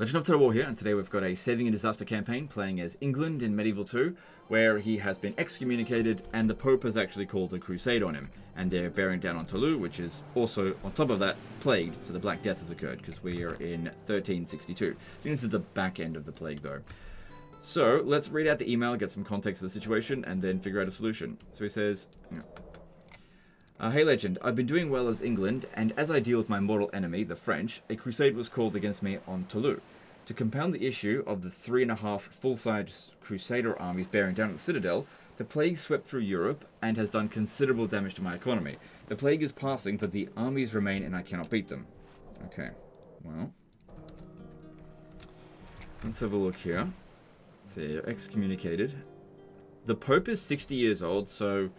Legend of Total War here, and today we've got a saving and disaster campaign playing as England in Medieval 2, where he has been excommunicated and the Pope has actually called a crusade on him, and they're bearing down on Toulouse, which is also, on top of that, plagued, so the Black Death has occurred, because we are in 1362. I think this is the back end of the plague, though. So, let's read out the email, get some context of the situation, and then figure out a solution. So he says, hey Legend, I've been doing well as England, and as I deal with my mortal enemy, the French, a crusade was called against me on Toulouse. To compound the issue of the 3.5 full-size crusader armies bearing down on the citadel, the plague swept through Europe and has done considerable damage to my economy. The plague is passing, but the armies remain and I cannot beat them. Okay, well, let's have a look here. They're excommunicated. The Pope is 60 years old, so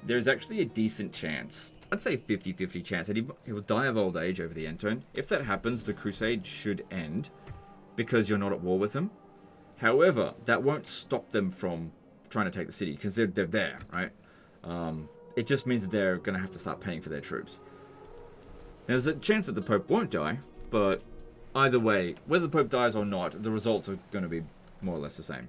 there's actually a decent chance, I'd say 50-50 chance, that he will die of old age over the end turn. If that happens, the crusade should end, because you're not at war with them. However, that won't stop them from trying to take the city, because they're there, right? It just means that they're going to have to start paying for their troops. Now, there's a chance that the Pope won't die, but either way, whether the Pope dies or not, the results are going to be more or less the same.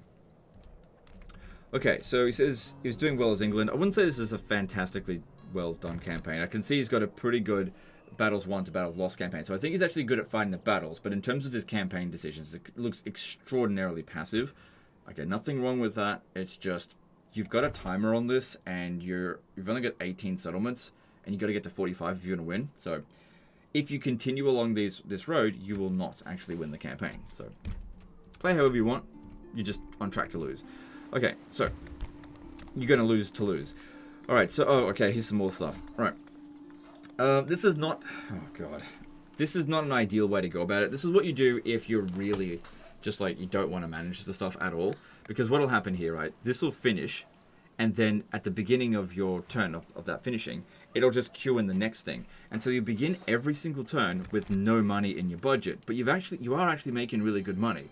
Okay, so he says he was doing well as England. I wouldn't say this is a fantastically well done campaign. I can see he's got a pretty good battles won to battles lost campaign. So I think he's actually good at fighting the battles, but in terms of his campaign decisions, it looks extraordinarily passive. Okay, nothing wrong with that. It's just, you've got a timer on this, and you've only got 18 settlements, and you've got to get to 45 if you're going to win. So if you continue along this road, you will not actually win the campaign. So play however you want. You're just on track to lose. Okay, so you're going to lose to lose. Alright, so, okay, here's some more stuff. Alright. This is not, oh god, this is not an ideal way to go about it. This is what you do if you're really just like, you don't want to manage the stuff at all. Because what'll happen here, right, this will finish, and then at the beginning of your turn of that finishing, it'll just queue in the next thing. And so you begin every single turn with no money in your budget, but you are actually making really good money.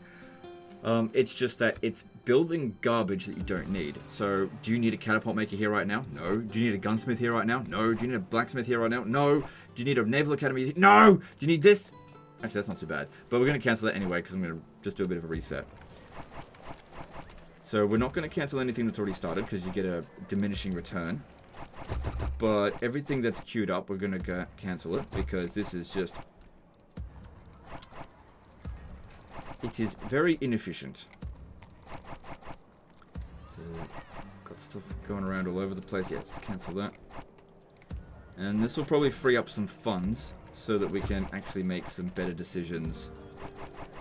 It's just that it's building garbage that you don't need. So, do you need a catapult maker here right now? No. Do you need a gunsmith here right now? No. Do you need a blacksmith here right now? No. Do you need a naval academy? No. Do you need this? Actually, that's not too bad. But we're going to cancel that anyway, because I'm going to just do a bit of a reset. So, we're not going to cancel anything that's already started, because you get a diminishing return. But everything that's queued up, we're going to cancel it, because this is just... it is very inefficient. So, got stuff going around all over the place. Yeah, just cancel that. And this will probably free up some funds so that we can actually make some better decisions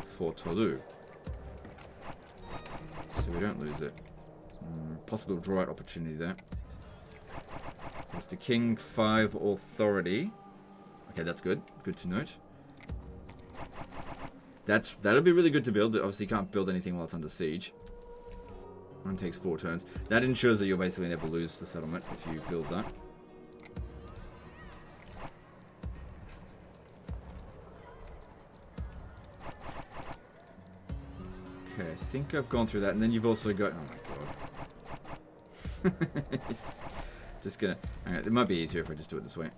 for Toulouse. So we don't lose it. Possible draw-out opportunity there. There's the King 5 authority. Okay, that's good. Good to note. That'll be really good to build. Obviously, you can't build anything while it's under siege. One takes 4 turns. That ensures that you'll basically never lose the settlement if you build that. Okay, I think I've gone through that. And then you've also got... oh my god. Just gonna... hang on, it might be easier if I just do it this way.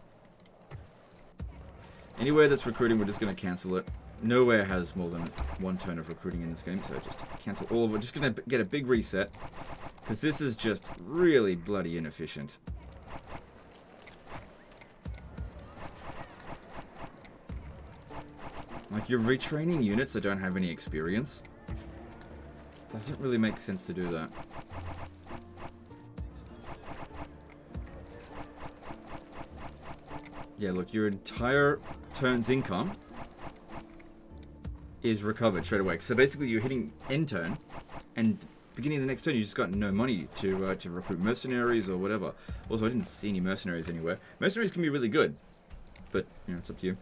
Anywhere that's recruiting, we're just going to cancel it. Nowhere has more than 1 turn of recruiting in this game, so just cancel all of it. We're just going to get a big reset, because this is just really bloody inefficient. Like, you're retraining units that don't have any experience. Doesn't really make sense to do that. Yeah, look, your entire turn's income is recovered straight away. So basically, you're hitting end turn, and beginning of the next turn, you just got no money to recruit mercenaries or whatever. Also, I didn't see any mercenaries anywhere. Mercenaries can be really good, but you know, it's up to you.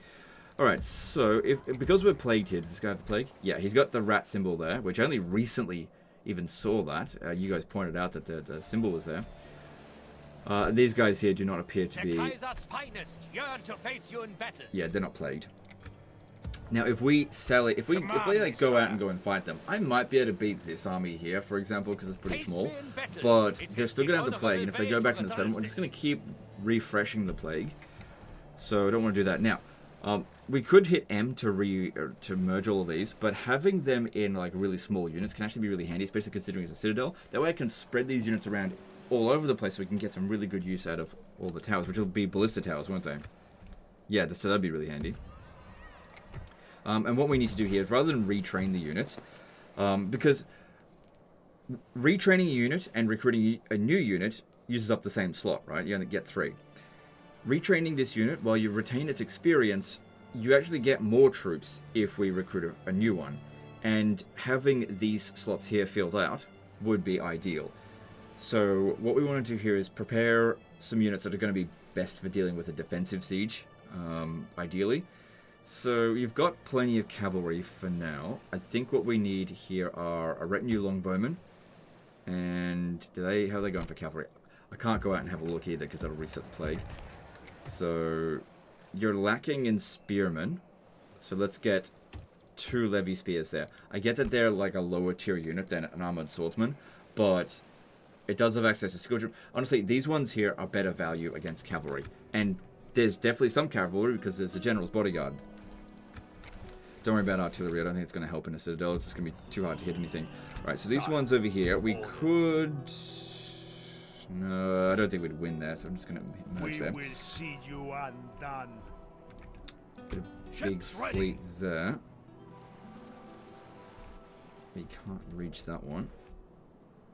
All right, so because we're plagued here, does this guy have the plague? Yeah, he's got the rat symbol there, which I only recently even saw that. You guys pointed out that the symbol was there. These guys here do not appear to be... yearn to face you in battle. Yeah, they're not plagued. Now, if we sell it, if they like go out and go and fight them, I might be able to beat this army here, for example, because it's pretty small. But they're still gonna have the plague, and if they go back into the settlement, we're just gonna keep refreshing the plague. So I don't want to do that now. we could hit M to merge all of these, but having them in like really small units can actually be really handy, especially considering it's a citadel. That way I can spread these units around all over the place so we can get some really good use out of all the towers, which will be ballista towers, won't they? Yeah, so that'd be really handy. And what we need to do here is rather than retrain the units, because retraining a unit and recruiting a new unit uses up the same slot, right? You only get 3. Retraining this unit, while you retain its experience, you actually get more troops if we recruit a new one. And having these slots here filled out would be ideal. So what we want to do here is prepare some units that are going to be best for dealing with a defensive siege, ideally. So you've got plenty of cavalry for now. I think what we need here are a retinue longbowmen. And how are they going for cavalry? I can't go out and have a look either because that'll reset the plague. So you're lacking in spearmen. So let's get 2 levy spears there. I get that they're like a lower tier unit than an armored swordsman, but it does have access to skill troop. Honestly, these ones here are better value against cavalry. And there's definitely some cavalry because there's a general's bodyguard. Don't worry about artillery. I don't think it's going to help in a citadel. It's going to be too hard to hit anything. Right, so these ones over here, we could... No, I don't think we'd win there, so I'm just going to merge them. We will see you undone. Get a big fleet there. We can't reach that one.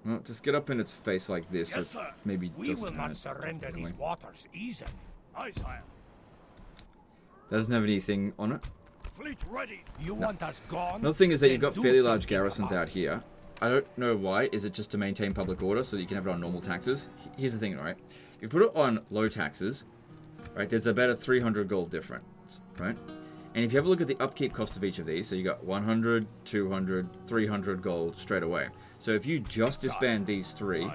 Well, just get up in its face like this, Yes, so sir. maybe We doesn't will not hurt. surrender these waters easily. Aye, sire. That doesn't have anything on it. Fleet ready. You want us gone? Another thing is that Then you've got do fairly large something garrisons about out here. I don't know why. Is it just to maintain public order so that you can have it on normal taxes? Here's the thing, right? If you put it on low taxes, right, there's about a 300 gold difference, right? And if you have a look at the upkeep cost of each of these, so you got 100, 200, 300 gold straight away. So if you just disband these 3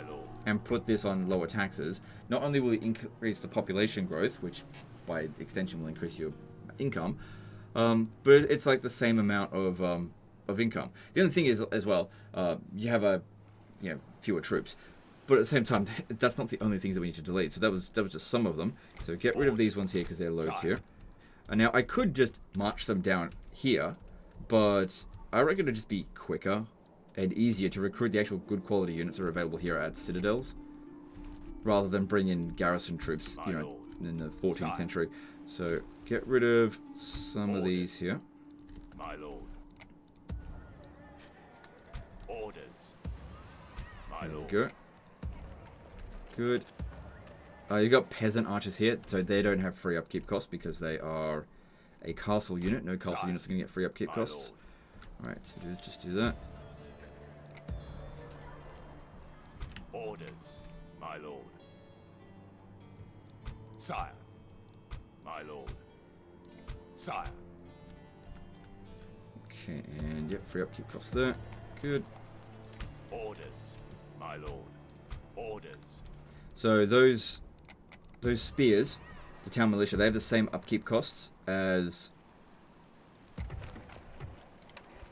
and put this on lower taxes, not only will it increase the population growth, which by extension will increase your income, but it's like the same amount of income. The other thing is, as well, you have fewer troops, but at the same time, that's not the only things that we need to delete. So that was just some of them. So get rid of these ones here because they're low tier. And now I could just march them down here, but I reckon it'd just be quicker and easier to recruit the actual good quality units that are available here at citadels, rather than bring in garrison troops, in the 14th century. So get rid of some of these here. My lord. Orders. My There we lord. go. Good. You've got peasant archers here, so they don't have free upkeep costs because they are a castle unit. No castle units are going to get free upkeep costs. Alright, so just do that. Orders, my lord. Sire. My lord. Sire. Okay, and yep, free upkeep costs there. Good. Orders, my lord. Orders. So those spears, the town militia, they have the same upkeep costs as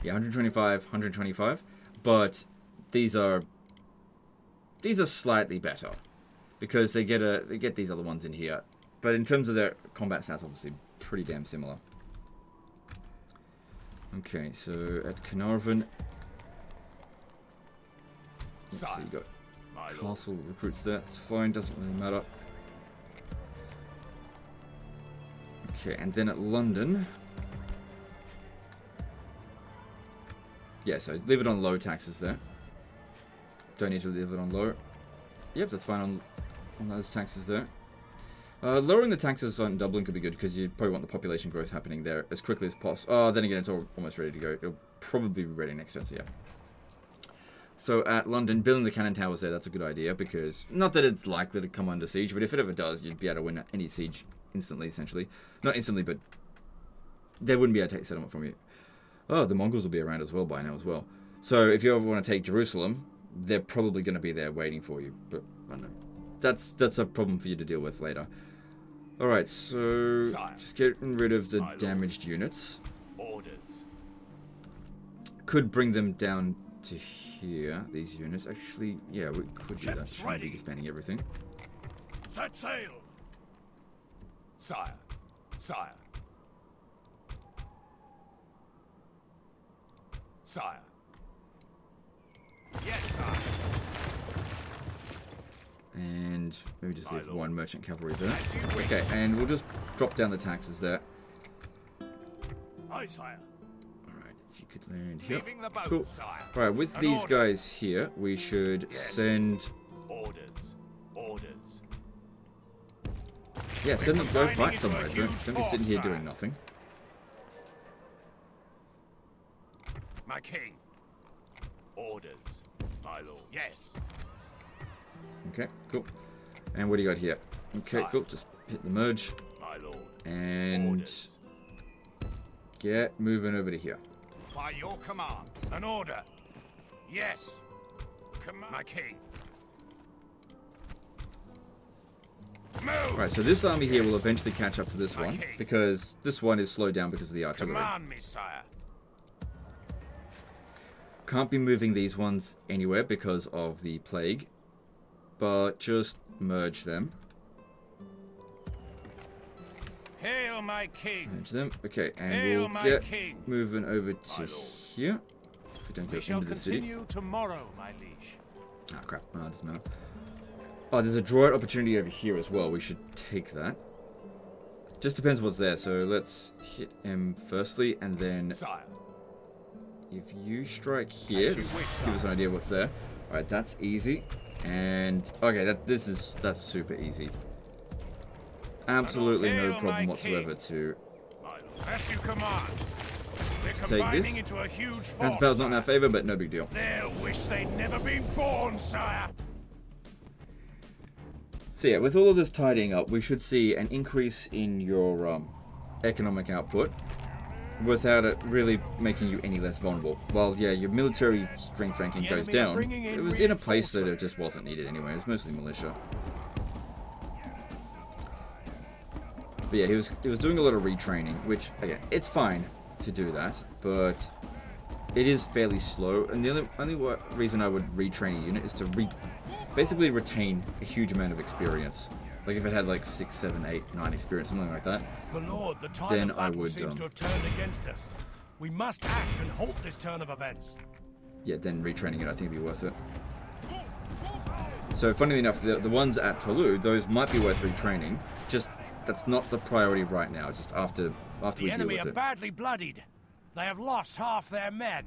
125, 125, but these are slightly better because they get these other ones in here. But in terms of their combat stats, obviously pretty damn similar. Okay, so at Carnarvon, so you got castle recruits there. It's fine, doesn't really matter. Okay, and then at London, yeah, so leave it on low taxes there. Don't need to leave it on low. Yep, that's fine on those taxes there. Lowering the taxes on Dublin could be good because you probably want the population growth happening there as quickly as possible. Oh, then again, it's almost ready to go. It'll probably be ready next turn, so yeah. So at London, building the cannon towers there, that's a good idea because, not that it's likely to come under siege, but if it ever does, you'd be able to win any siege instantly, essentially. Not instantly, but they wouldn't be able to take settlement from you. Oh, the Mongols will be around as well by now as well. So if you ever want to take Jerusalem, they're probably going to be there waiting for you. But I don't know. That's a problem for you to deal with later. Alright, so just getting rid of the damaged units. Orders. Could bring them down to here, these units. Actually, yeah, we could do that. Shouldn't be expanding everything. Set sail. Sire. Sire. Sire. Yes, sire. And maybe just My leave lord. one merchant cavalry there. As you wish. Okay, and we'll just drop down the taxes there. Aye, sire. Alright, if you could land here. Leaving the boat, Cool. sire. Alright, with An these order. guys here, we should Yes. send... Orders. Orders. Yeah, send them, go combining fight into a somewhere. Don't huge be sitting force, here sire. doing nothing. My king. Orders. My lord. Yes. Okay, cool. And what do you got here? Okay, Sire. cool. Just hit the merge My lord. and Orders. get moving over to here. By your command. An order. Yes. My king. Move. Right, so this army here will eventually catch up to this My one king. because this one is slowed down because of the artillery. Command me, sire. Can't be moving these ones anywhere because of the plague, but just merge them. Hail my king. Merge them. Okay, and Hail we'll my get king. moving over to My lord. here. If we don't go We shall into the city. continue tomorrow, my liege. Oh crap, no, it doesn't matter. Oh, there's a draw opportunity over here as well. We should take that. Just depends what's there, so let's hit M firstly, and then Sire. if you strike here, As you just wish, give us an idea of what's there. Alright, that's easy. And okay, that's super easy. Absolutely no Hail problem my whatsoever king. to My lord. As you command. We're take combining this. into a huge force. Transpower's not in our sire. favor, but no big deal. They'll wish they'd never been born, sire. So yeah, with all of this tidying up, we should see an increase in your economic output without it really making you any less vulnerable. Well, yeah, your military strength ranking The goes enemy are down. bringing in It was in a place that it reinforcements. just wasn't needed anyway. It was mostly militia. But yeah, he was doing a lot of retraining, which again, it's fine to do that, but it is fairly slow. And the only reason I would retrain a unit is to basically retain a huge amount of experience. Like if it had like 6, 7, 8, 9 experience, something like that. My lord, the time Then of I battle would, seems to have turned against us. We must act and halt this turn of events. Yeah, then retraining it I think would be worth it. So funnily enough, the ones at Toulouse, those might be worth retraining. Just that's not the priority right now. Just after The we deal enemy with are it. badly bloodied. They have lost half their men.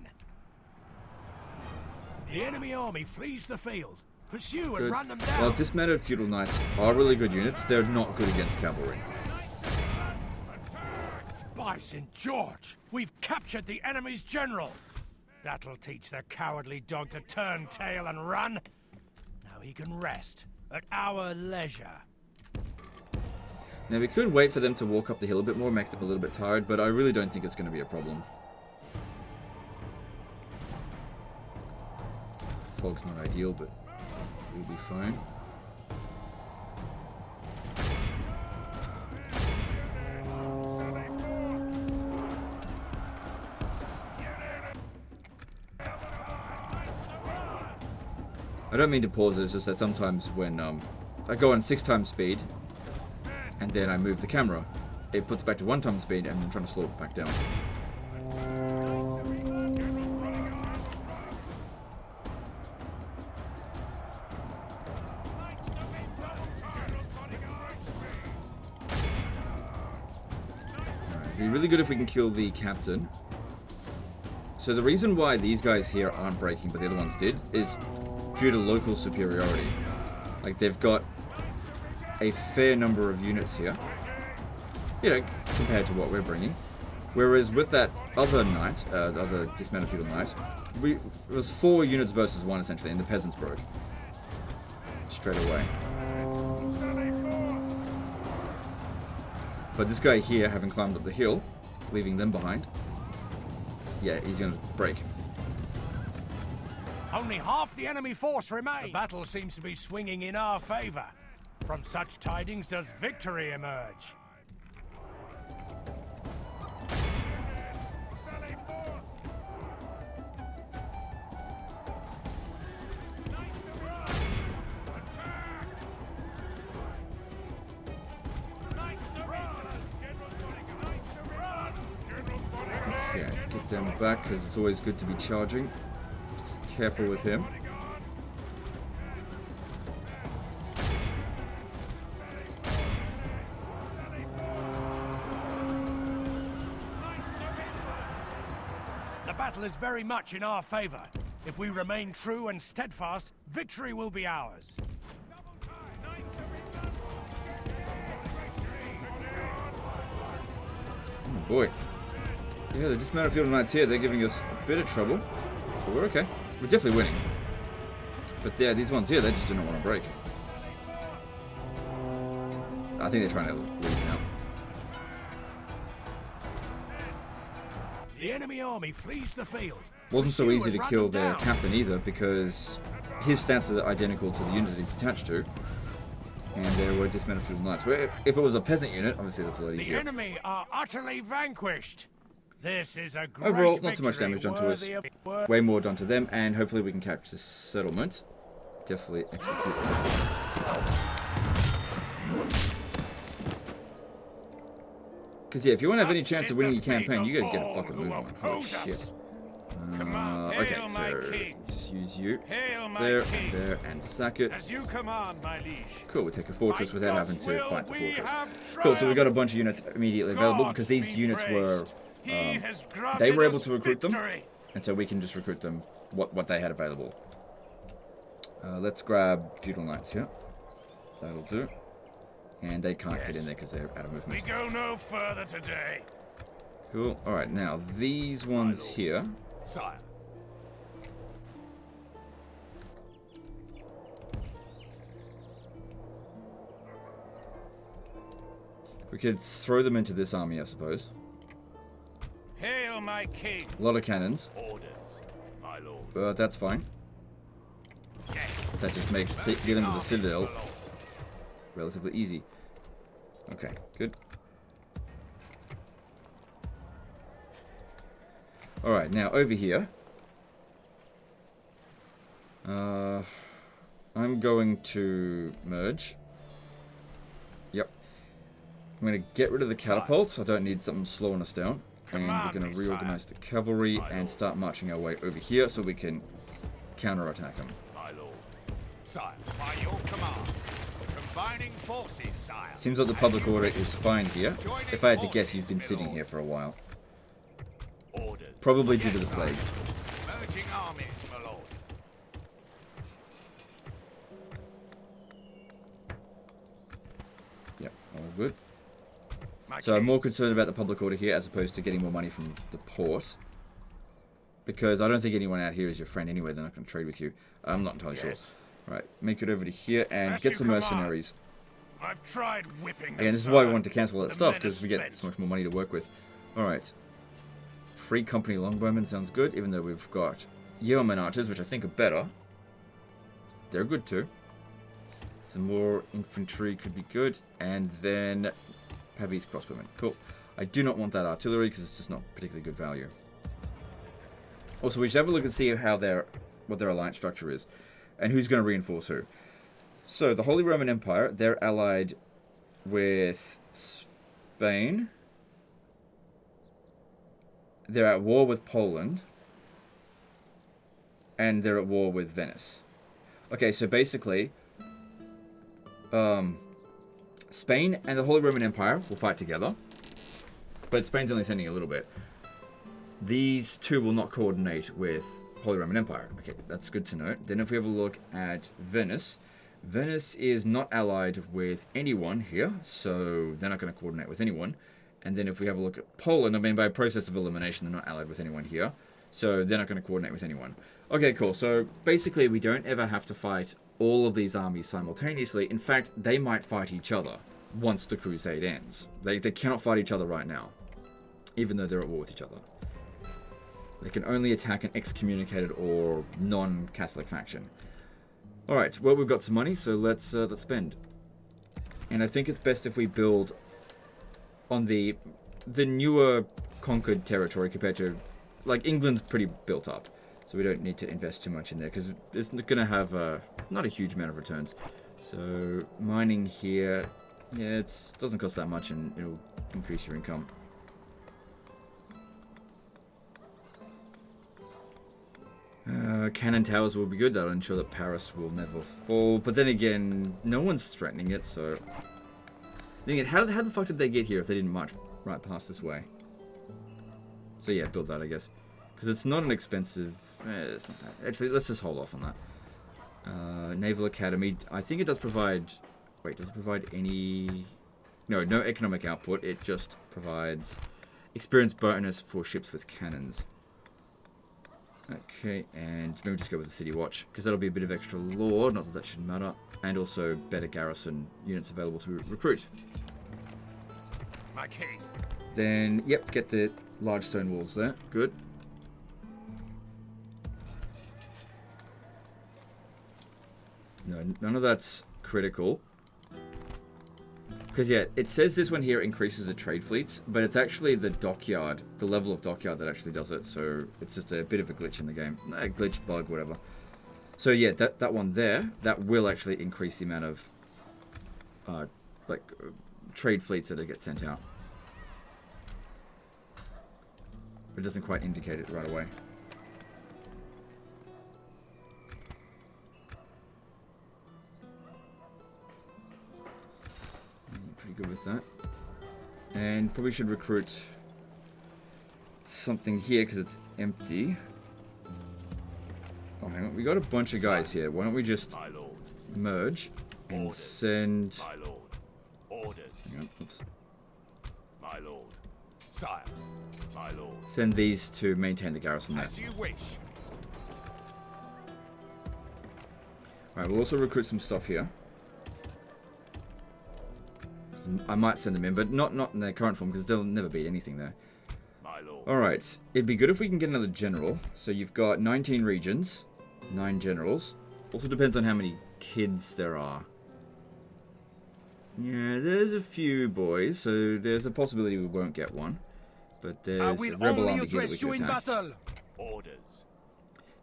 The enemy army flees the field. Pursue and Good. run them down. Well, dismounted feudal knights are really good units. They're not good against cavalry. By St. George, we've captured the enemy's general. That'll teach the cowardly dog to turn tail and run. Now he can rest at our leisure. Now we could wait for them to walk up the hill a bit more, make them a little bit tired, but I really don't think it's going to be a problem. Fog's not ideal, but we'll be fine. I don't mean to pause it, it's just that sometimes when I go on 6 times speed and then I move the camera, it puts back to 1 times speed and I'm trying to slow it back down. Alright, it'd be really good if we can kill the captain. So the reason why these guys here aren't breaking but the other ones did is due to local superiority. Like they've got a fair number of units here, you know, compared to what we're bringing. Whereas with that other knight, the other dismounted feudal knight, it was 4 units versus 1 essentially, and the peasants broke straight away. But this guy here, having climbed up the hill, leaving them behind, yeah, he's gonna break. Only half the enemy force remains. The battle seems to be swinging in our favor. From such tidings does victory emerge. Yeah, get Get them back, because it's always good to be charging. Just careful with him. The battle is very much in our favor. If we remain true and steadfast, victory will be ours. Oh boy. Yeah, the dismounted field knights here, they're giving us a bit of trouble. But we're okay. We're definitely winning. But yeah, these ones here, they just do not want to break. I think they're trying to leave now. The enemy army flees the field. Wasn't so easy to kill their down. captain either, because his stats are identical to the unit he's attached to. And there were dismounted field knights. Where if it was a peasant unit, obviously that's a lot The easier. enemy are utterly vanquished. This is a great Overall, not too much victory damage done to us. worthy of- Way more done to them, and hopefully we can capture this settlement. Definitely execute that. Because yeah, if you want to have any chance of winning your campaign, you gotta get a fucking move on. Holy shit. Okay, so just use you there and there and sack it. As you command, my liege. Cool, we take a fortress By without having God's to will, fight the we fortress. have Cool, so we got a triumphed. bunch of units immediately available because these God be units were praised. He has they granted were able us to recruit them, victory. and so we can just recruit them what they had available. Let's grab feudal knights here. That'll do. And they can't get in there because they're out of We movement. go no further today. Cool. All right, now these ones here. Sire. We could throw them into this army, I suppose. Hail, my king. A lot of cannons, Orders, my lord. but that's fine. Yes. That just makes dealing with the citadel relatively easy. Okay, good. Alright, now over here. I'm going to merge. Yep. I'm going to get rid of the catapults. I don't need something slowing us down. And we're going to reorganize the cavalry and start marching our way over here so we can counterattack them. My lord. Sire, by your command. Combining forces, sire. Seems like the public order is fine here. If I had to guess, you've been sitting here for a while. Orders. Probably due to the Yes, plague. sire. Merging armies, my lord. Yep, all good. My So I'm king. more concerned about the public order here as opposed to getting more money from the port. Because I don't think anyone out here is your friend anyway. They're not going to trade with you. I'm not entirely Yes. sure. Right, make it over to here and As get you some command. mercenaries. I've tried whipping them, Again, this is why we sire. wanted to cancel all that The stuff, men because are we get spent. so much more money to work with. Alright. Free company longbowmen sounds good, even though we've got yeoman archers, which I think are better. They're good too. Some more infantry could be good. And then Pavese crossbowmen. Cool. I do not want that artillery, because it's just not particularly good value. Also, we should have a look and see how what their alliance structure is. And who's going to reinforce who. So, the Holy Roman Empire, they're allied with Spain. They're at war with Poland. And they're at war with Venice. Okay, so basically, Spain and the Holy Roman Empire will fight together. But Spain's only sending a little bit. These two will not coordinate with Holy Roman Empire. Okay, that's good to know. Then if we have a look at Venice, Venice is not allied with anyone here, so they're not going to coordinate with anyone. And then if we have a look at Poland, I mean, by process of elimination, they're not allied with anyone here, so they're not going to coordinate with anyone. Okay, cool. So basically, we don't ever have to fight all of these armies simultaneously. In fact, they might fight each other once the crusade ends. They cannot fight each other right now, even though they're at war with each other. They can only attack an excommunicated or non-Catholic faction. All right, well, we've got some money, so let's spend. And I think it's best if we build on the newer conquered territory compared to, like, England's pretty built up, so we don't need to invest too much in there because it's going to have not a huge amount of returns. So mining here, yeah, it doesn't cost that much and it'll increase your income. Cannon towers will be good. That'll ensure that Paris will never fall. But then again, no one's threatening it, so... Then again, how the fuck did they get here if they didn't march right past this way? So yeah, build that, I guess. Because it's not an expensive... it's not that. Actually, let's just hold off on that. Naval Academy. I think it does provide... Wait, does it provide any... No economic output. It just provides experience bonus for ships with cannons. Okay, and maybe just go with the City Watch, because that'll be a bit of extra lore, not that that should matter, and also better garrison units available to recruit. My king. Then, yep, get the large stone walls there. Good. No, none of that's critical. Because, yeah, it says this one here increases the trade fleets, but it's actually the dockyard, the level of dockyard that actually does it. So it's just a bit of a glitch in the game. A glitch, bug, whatever. So, yeah, that one there, that will actually increase the amount of, trade fleets that get sent out. It doesn't quite indicate it right away. Pretty good with that. And probably should recruit something here because it's empty. Oh, hang on. We got a bunch of guys here. Why don't we just merge and send... My lord. Orders. Hang on. Oops. My lord. Sire. My lord. Send these to maintain the garrison there. As you wish. Alright, we'll also recruit some stuff here. I might send them in, but not in their current form, because they'll never beat anything there. My lord. Alright, it'd be good if we can get another general. So you've got 19 regions, 9 generals. Also depends on how many kids there are. Yeah, there's a few boys, so there's a possibility we won't get one. But there's a rebel army here that we can attack. Battle. Orders.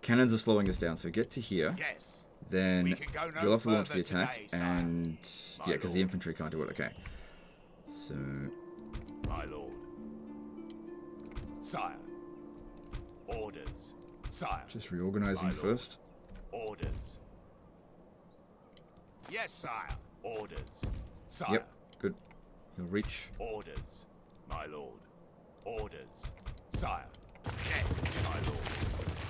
Cannons are slowing us down, so get to here. Yes. Then We can go no you'll have to launch the further attack, today, sire. and My yeah, because the lord. infantry can't do it. Okay, so My lord. Sire. Orders. Sire. just reorganizing My lord. first. Orders. Yes, sire. Orders. Sire. Yep, good. You'll reach. Orders. My lord. Orders. Sire. Yes, my lord.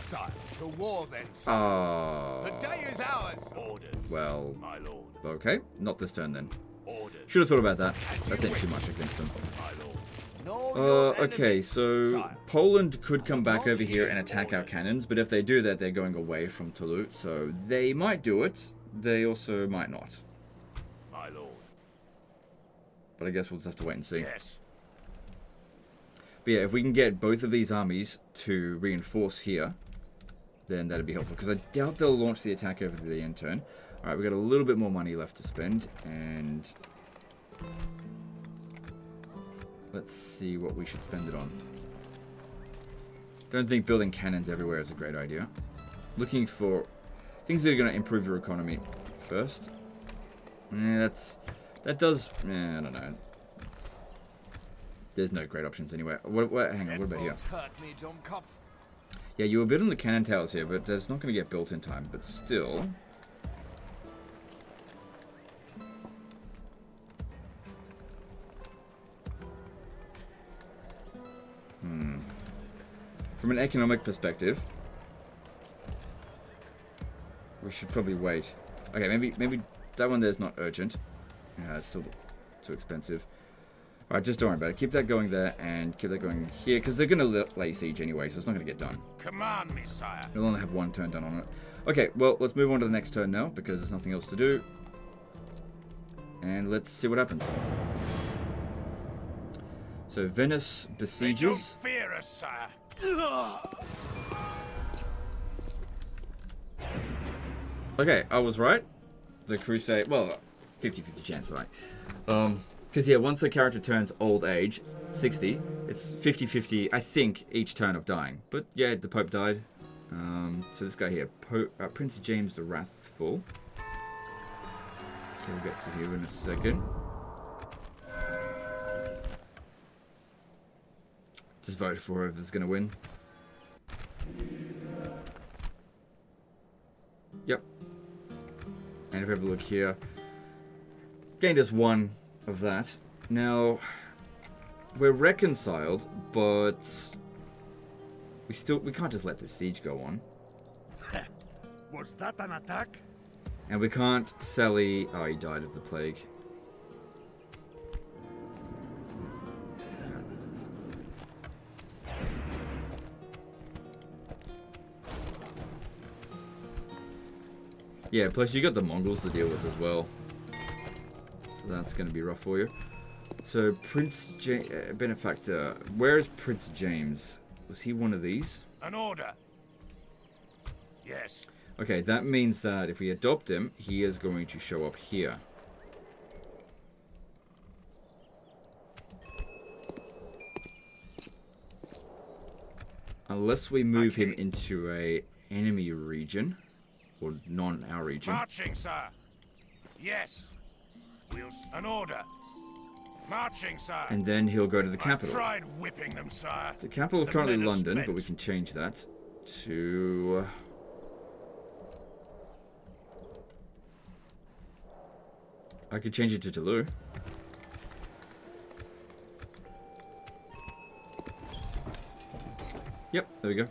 Sire. To war then, sire. The day is ours. Orders. Well, My lord. okay, not this turn then. Orders. Should have thought about that. As That's you ain't too wish. much against them. My lord. Know your Okay, enemy. so Sire. Poland could come back Not over here here. and attack our Orders. cannons, but if they do that, they're going away from Toulouse, so they might do it. They also might not. My lord. But I guess we'll just have to wait and see. Yes. But yeah, if we can get both of these armies to reinforce here, then that'd be helpful. Because I doubt they'll launch the attack over the end turn. Alright, we got a little bit more money left to spend. And let's see what we should spend it on. Don't think building cannons everywhere is a great idea. Looking for things that are going to improve your economy first. Yeah, that does... I don't know. There's no great options anyway. Hang on, what about here? Yeah, you were building the cannon towers here, but that's not going to get built in time. But still... From an economic perspective, we should probably wait. Okay, maybe that one there's not urgent. Yeah, it's still too expensive. Alright, just don't worry about it. Keep that going there and keep that going here, because they're going to lay siege anyway, so it's not going to get done. Command me, sire. You'll only have one turn done on it. Okay, well, let's move on to the next turn now, because there's nothing else to do. And let's see what happens. So, Venice They besieges. don't fear us, sire. Okay, I was right. The crusade, well, 50-50 chance, right? Because yeah, once the character turns old age, 60, it's 50-50, I think, each turn of dying. But yeah, the Pope died. So this guy here, Prince James the Wrathful. We'll get to here in a second. Just vote for whoever's going to win. Yep. And if we have a look here, gained us 1 of that. Now, we're reconciled, but we can't just let this siege go on. Was that an attack? And we can't sally... Oh, he died of the plague. Yeah, plus you got the Mongols to deal with as well. So that's going to be rough for you. So, Prince Benefactor. Where is Prince James? Was he one of these? An order. Yes. Okay, that means that if we adopt him, he is going to show up here. Unless we move him into a enemy region. Or non-our region. Marching, sir. Yes. An order. Marching, sir. And then he'll go to the capital. I've tried whipping them, sir. The capital is currently London, but we can change that to... I could change it to Toulouse. Yep, there we go.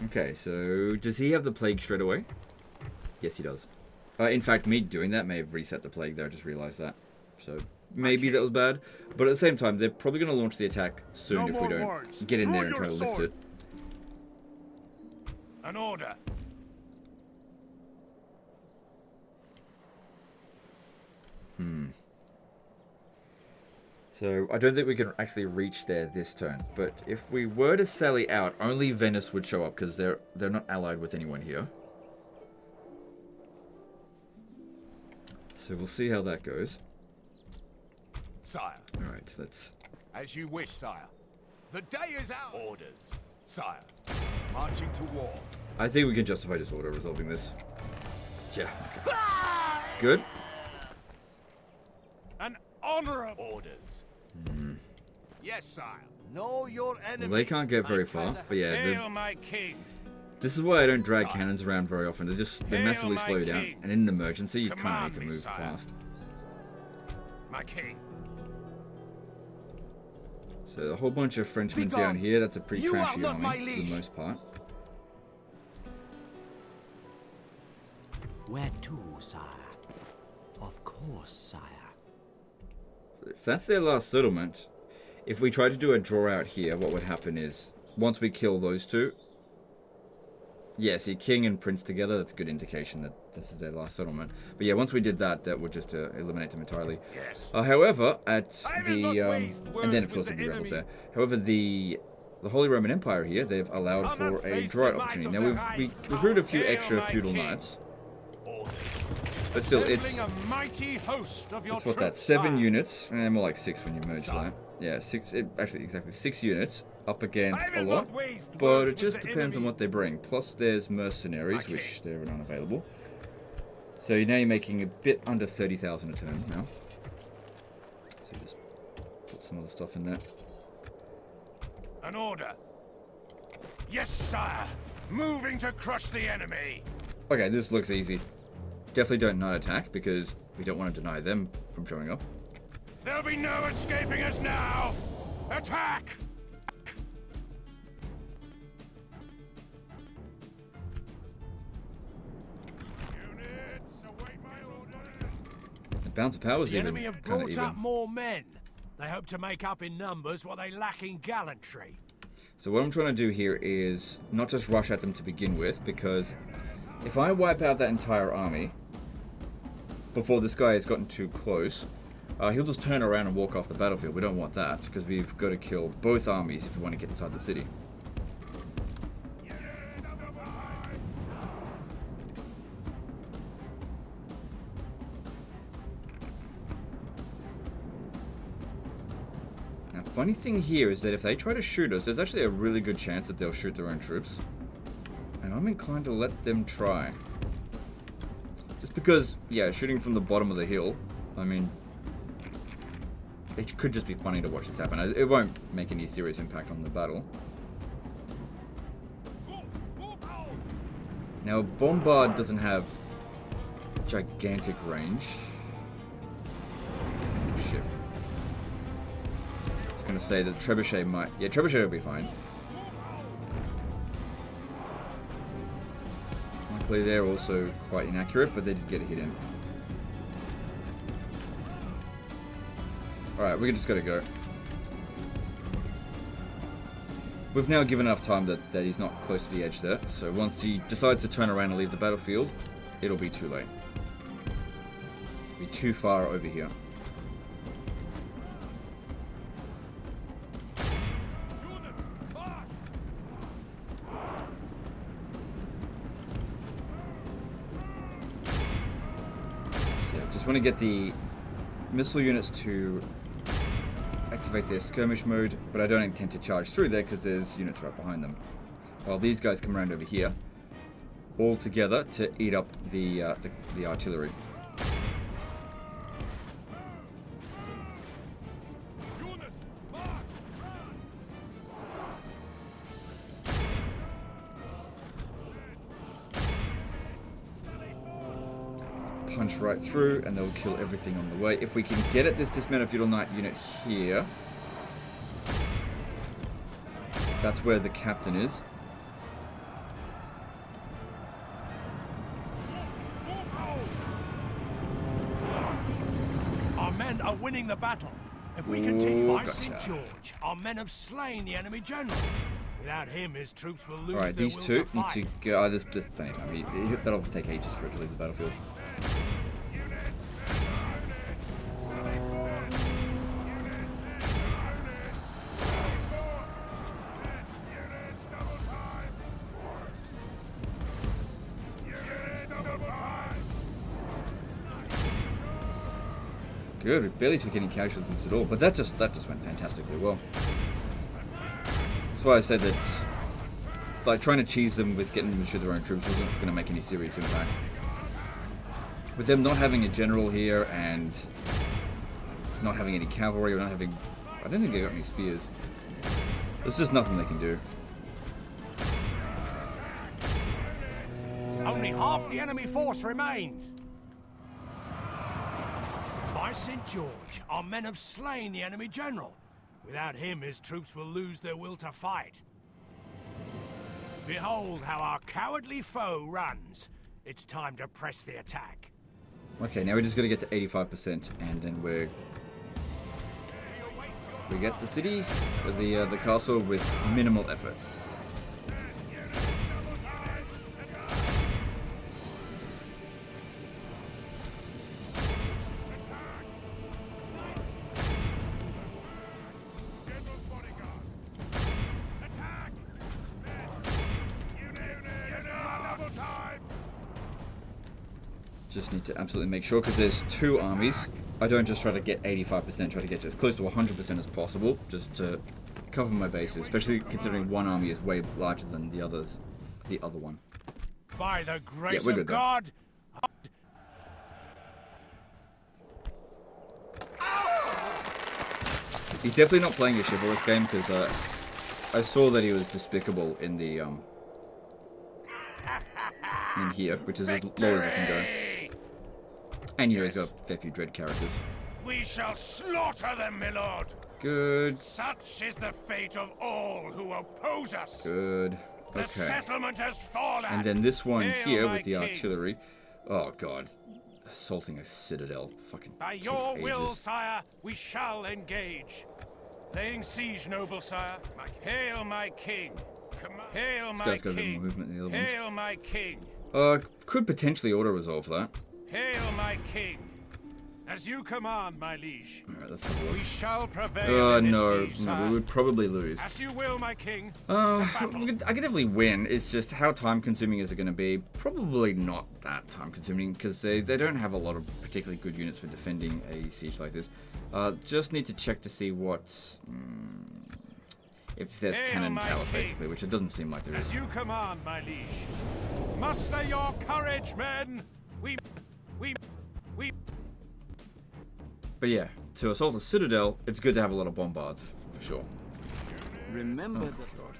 Okay, so does he have the plague straight away? Yes, he does. In fact, me doing that may have reset the plague there. I just realized that. So maybe that was bad. But at the same time, they're probably going to launch the attack soon if we don't get in there and try to lift it. An order. So I don't think we can actually reach there this turn. But if we were to sally out, only Venice would show up because they're not allied with anyone here. So we'll see how that goes. Sire. All right, let's... As you wish, sire. The day is our orders, sire. Marching to war. I think we can justify just auto resolving this. Yeah. Okay. Good. An honorable Orders. Yes, sire. Know your enemy. Well, they can't get very far, but yeah, Hail my king. this is why I don't drag cannons around very often. They massively Hail my slow you down, king. and in an emergency, you kind Command of need to me, move sire. fast. My king. So a whole bunch of Frenchmen Begone. down here. That's a pretty You trashy are not army my for the liege. most part. Where to, sire? Of course, sire. If that's their last settlement, if we try to do a draw out here, what would happen is, once we kill those two, yeah, see king and prince together, that's a good indication that this is their last settlement. But yeah, once we did that, that would just eliminate them entirely. Yes. However, at I will the, not waste and then words of course with there'd be the rebels enemy. there. However, the Holy Roman Empire here, they've allowed Come for and a face draw out the might opportunity. of Now the we high recruited a few power. extra Hail, feudal my king. knights, Orders. but still, it's Assembling a mighty host of your what's that? troops, 7 sire. units, more like 6 when you merge that. Yeah, 6. Actually, exactly 6 units up against I a will lot. not waste But words it with just the depends on enemy. what they bring. Plus, there's mercenaries, Okay. which they're unavailable. So now you're making a bit under 30,000 a turn now. So just put some other stuff in there. An order. Yes, sire. Moving to crush the enemy. Okay, this looks easy. Definitely don't not attack because we don't want to deny them from showing up. There'll be no escaping us now. Attack! Units, await my orders. The bounce of power is The even enemy have kind of brought up even. more men. They hope to make up in numbers what they lack in gallantry. So what I'm trying to do here is not just rush at them to begin with, because if I wipe out that entire army before this guy has gotten too close, he'll just turn around and walk off the battlefield. We don't want that, because we've got to kill both armies if we want to get inside the city. Now, funny thing here is that if they try to shoot us, there's actually a really good chance that they'll shoot their own troops. And I'm inclined to let them try. Just because, yeah, shooting from the bottom of the hill, I mean, it could just be funny to watch this happen. It won't make any serious impact on the battle. Now, bombard doesn't have gigantic range. Oh, shit. I was going to say that trebuchet might... Yeah, trebuchet will be fine. Luckily, they're also quite inaccurate, but they did get a hit in. Alright, we just gotta go. We've now given enough time that he's not close to the edge there, so once he decides to turn around and leave the battlefield, it'll be too late. It'll be too far over here. So just want to get the missile units to activate their skirmish mode, but I don't intend to charge through there because there's units right behind them. While these guys come around over here, all together to eat up the artillery. Punch right through, and they'll kill everything on the way. If we can get at this dismounted feudal knight unit here, that's where the captain is. Our men are winning the battle. If we continue, by gotcha. St. George, our men have slain the enemy general. Without him, his troops will lose Alright, their these will two to need fight. to go. Oh, there's plenty of time. That'll take ages for it to leave the battlefield. Good, we barely took any casualties at all, but that just went fantastically well. That's why I said that, like, trying to cheese them with getting them to shoot their own troops wasn't going to make any serious impact. With them not having a general here and not having any cavalry or not having... I don't think they got any spears. There's just nothing they can do. Only half the enemy force remains. By St. George, our men have slain the enemy general. Without him, his troops will lose their will to fight. Behold how our cowardly foe runs. It's time to press the attack. Okay, now we just got to get to 85%, and then we get the city, the castle, with minimal effort. Just need to absolutely make sure, because there's two armies. I don't just try to get 85%, try to get to as close to 100% as possible, just to cover my bases, especially considering one army is way larger than the other one. By the grace we're of good, though. God. He's definitely not playing a chivalrous game, because I saw that he was despicable in the in here, which is as low as I can go. And you know, he's got a fair few dread characters. We shall slaughter them, my lord. Good. Such is the fate of all who oppose us. Good. The Okay. settlement has fallen. And then this one Hail, here my with the king. artillery. Oh god. Assaulting a citadel fucking By takes your ages. will, sire, we shall engage. Laying siege, noble sire. Hail, my king. Hail, This my guy's got a bit king. more movement than the other ones. Hail, my king. Could potentially auto-resolve that. Hail, my king. As you command, my liege. Alright, let's have a look. We shall prevail in this No, siege, no, sire. we would probably lose. As you will, my king. I To battle. could definitely win. It's just how time-consuming is it going to be? Probably not that time-consuming, because they don't have a lot of particularly good units for defending a siege like this. Just need to check to see what... if there's Hail, cannon my towers, king. basically, which it doesn't seem like there is. As you command, my liege. Muster your courage, men. We. But yeah, to assault a citadel, it's good to have a lot of bombards, for sure. Remember Oh that my god.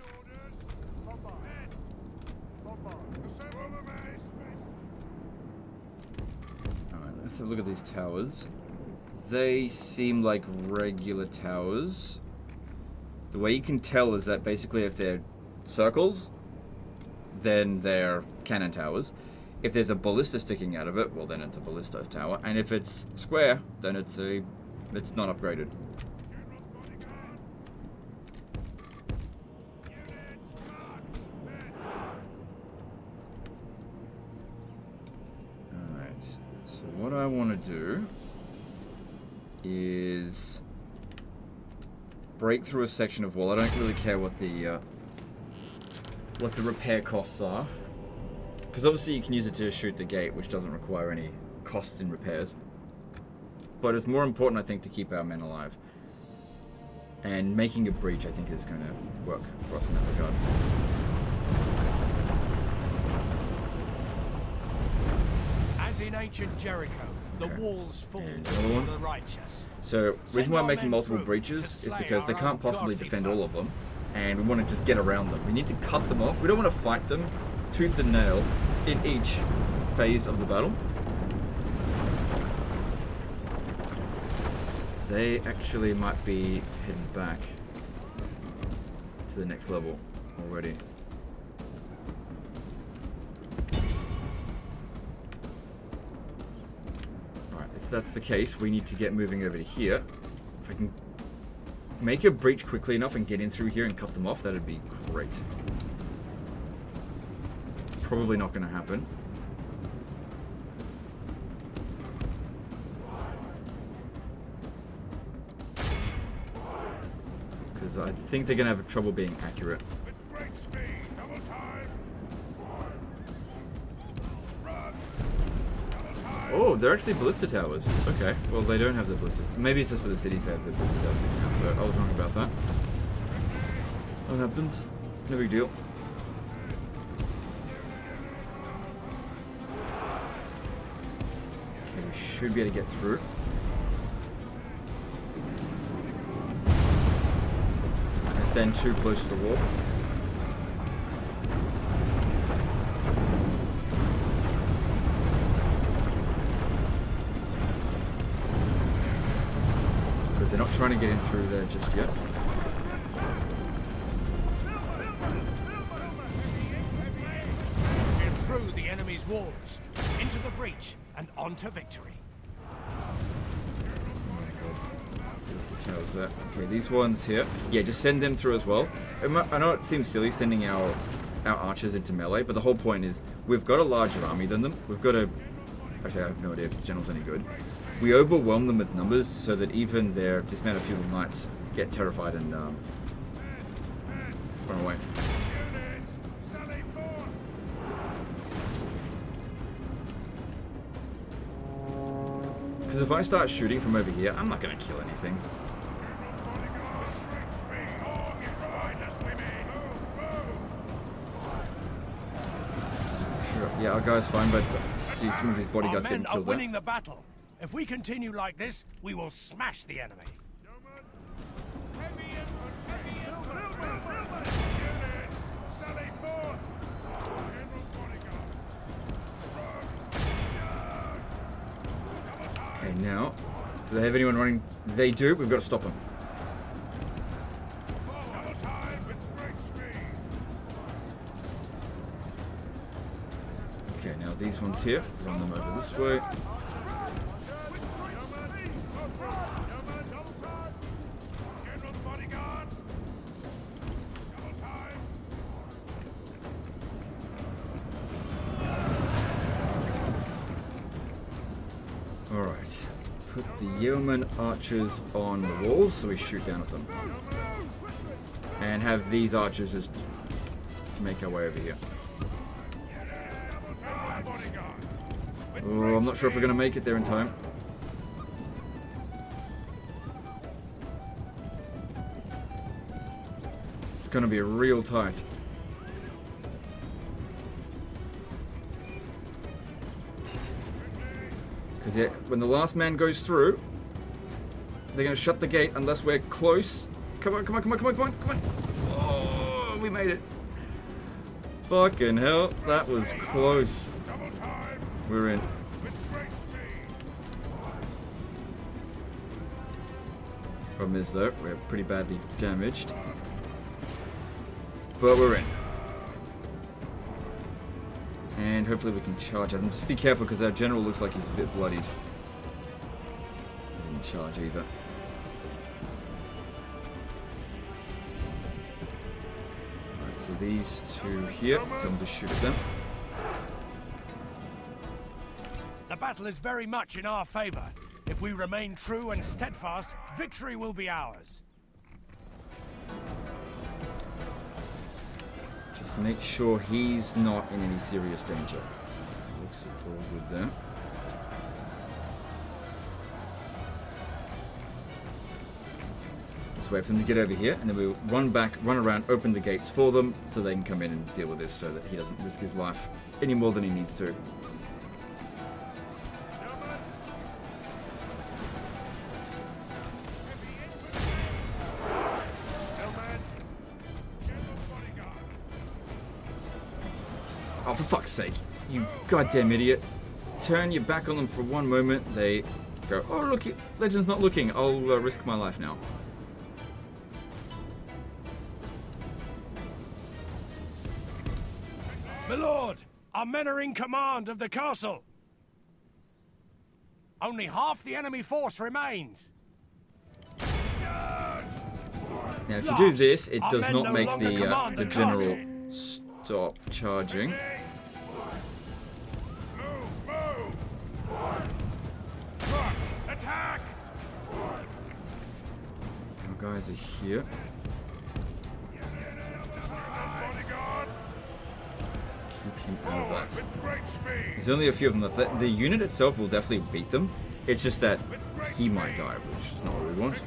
Alright, let's have a look at these towers. They seem like regular towers. The way you can tell is that basically if they're circles, then they're cannon towers. If there's a ballista sticking out of it, well then it's a ballista tower. And if it's square, then it's not upgraded. Alright, so what I want to do is break through a section of wall. I don't really care what the repair costs are, because obviously you can use it to shoot the gate, which doesn't require any costs in repairs. But it's more important, I think, to keep our men alive. And making a breach, I think, is going to work for us in that regard. As in ancient Jericho, the walls fall And for another one. the righteous. So, the reason why I'm our making men multiple through breaches to is slay because they our can't possibly ungodly defend foe. all of them. And we want to just get around them. We need to cut them off. We don't want to fight them tooth and nail in each phase of the battle. They actually might be heading back to the next level already. Alright, if that's the case, we need to get moving over to here. If I can make a breach quickly enough and get in through here and cut them off, that'd be great. Probably not going to happen. Because I think they're going to have trouble being accurate. Oh, they're actually ballista towers. Okay, well they don't have the ballista. Maybe it's just for the cities they have the ballista towers sticking out, so I was wrong about that. That happens. No big deal. Okay, we should be able to get through. I stand too close to the wall. But they're not trying to get in through there just yet. Get through the enemy's walls, into the breach, and on to victory. There's the towers there. Okay, these ones here. Yeah, just send them through as well. I know it seems silly sending our archers into melee, but the whole point is we've got a larger army than them. We've got a... Actually, I have no idea if this general's any good. We overwhelm them with numbers so that even their dismounted feudal knights get terrified and run away. Because if I start shooting from over here, I'm not going to kill anything. Sure. Yeah, our guy's fine, but see some of his Our bodyguards men getting are killed there. winning the battle. If we continue like this, we will smash the enemy. Okay, now, do they have anyone running? They do. We've got to stop them. Okay, now these ones here, run them over this way. Alright, put the yeoman archers on the walls so we shoot down at them. And have these archers just make our way over here. Oh, I'm not sure if we're going to make it there in time. It's going to be real tight. Because when the last man goes through, they're going to shut the gate unless we're close. Come on, come on, come on, come on, come on, come on. Oh, we made it. Fucking hell, that was close. We're in. Problem is though, we're pretty badly damaged. But we're in. And hopefully we can charge at them. Just be careful because our general looks like he's a bit bloodied. He didn't charge either. Alright, so these two here, tell them to shoot at them. The battle is very much in our favor. If we remain true and steadfast, victory will be ours. Just make sure he's not in any serious danger. Looks all good there. Just wait for them to get over here, and then we'll run back, run around, open the gates for them, so they can come in and deal with this, so that he doesn't risk his life any more than he needs to. Oh, for fuck's sake, you goddamn idiot. Turn your back on them for one moment, they go, oh look, Legend's not looking, I'll risk my life now. My lord, our men are in command of the castle. Only half the enemy force remains. Now if you do this, it does not make the general stop charging. Attack! Our guys are here. Keep him out of that. There's only a few of them left. The unit itself will definitely beat them. It's just that he might die, which is not what we want.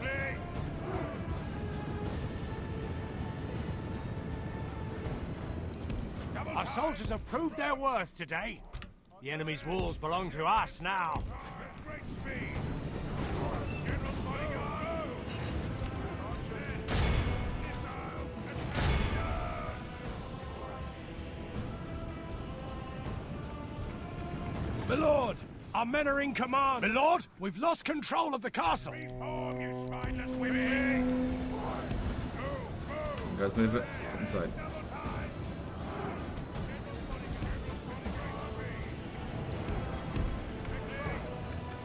Our soldiers have proved their worth today. The enemy's walls belong to us now. My lord, our men are in command. My lord, we've lost control of the castle. Guys, move it inside.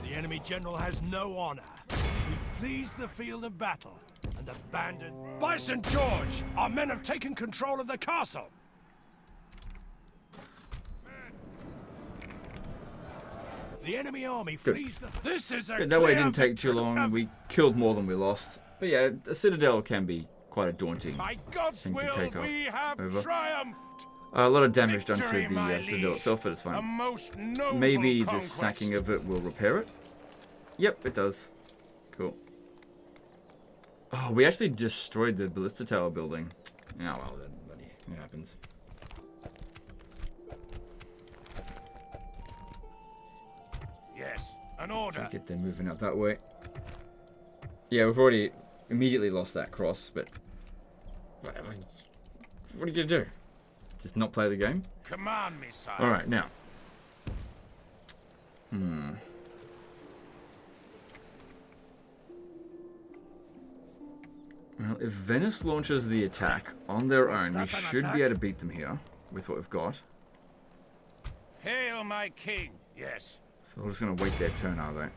The enemy general has no honor. He flees the field of battle and abandoned. By St. George, our men have taken control of the castle. The enemy army flees the... This is a Good, that way it didn't take too long. We killed more than we lost. But yeah, the citadel can be quite a daunting By God's thing to will, take we have over. triumphed. A lot of damage done to Victory, my the citadel liege. itself, but it's A fine. most noble Maybe the conquest. sacking of it will repair it. Yep, it does. Cool. Oh, we actually destroyed the ballista tower building. Oh well, that bloody it happens. Yes, an So order. get them moving out that way. Yeah, we've already immediately lost that cross, but whatever. What are you gonna do? Just not play the game? Command me, sire. All right, now. Well, if Venice launches the attack on their own, we should be able to beat them here with what we've got. Hail, my king. Yes. So we're just gonna wait their turn, are they?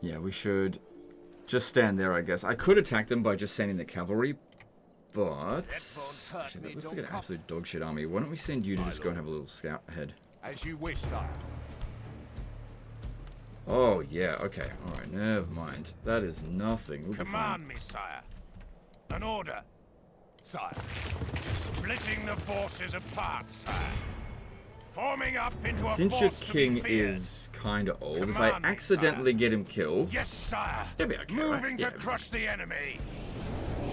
Yeah, we should just stand there, I guess. I could attack them by just sending the cavalry, but actually, that looks like an absolute dog shit army. Why don't we send you to just go and have a little scout ahead? As you wish, sire. Oh yeah, okay, all right, never mind. That is nothing. We'll be fine. Command me, sire. An order. Sire. Splitting the forces apart, sire. Forming up into a Since your force to be king feared. is kind of old, if Command I me, accidentally get him killed, Yes, sire. he'll be okay, Moving right? to Yeah. crush the enemy.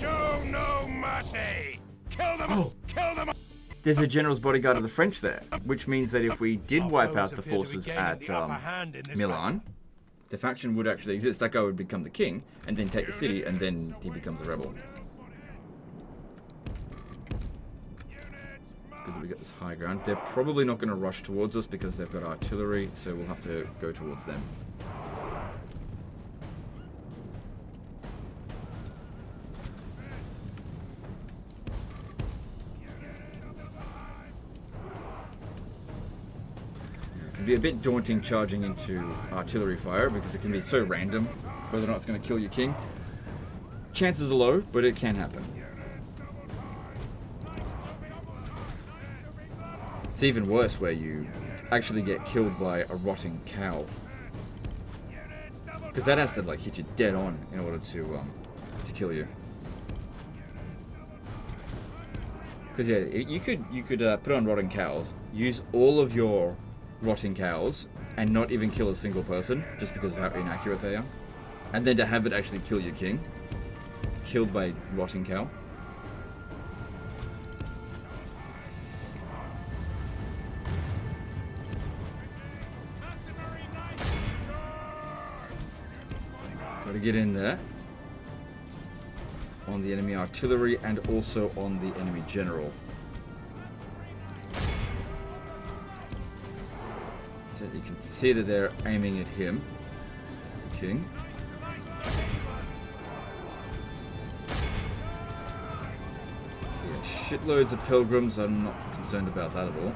Show no mercy. Kill them. Oh. Kill them. There's a general's bodyguard of the French there, which means that if we did Our wipe foes out the appear to be forces gaining at the upper hand in this Milan, the faction would actually exist. That guy would become the king, and then take the city, and then he becomes a rebel. It's good that we got this high ground. They're probably not going to rush towards us because they've got artillery, so we'll have to go towards them. It can be a bit daunting charging into artillery fire because it can be so random whether or not it's going to kill your king. Chances are low, but it can happen. It's even worse where you actually get killed by a rotting cow, because that has to like hit you dead on in order to kill you. Because yeah, you could put on rotting cows, use all of your rotting cows, and not even kill a single person just because of how inaccurate they are, and then to have it actually kill your king, killed by rotting cow. Got to get in there on the enemy artillery and also on the enemy general. So you can see that they're aiming at him, the king. Yeah, shitloads of pilgrims. I'm not concerned about that at all.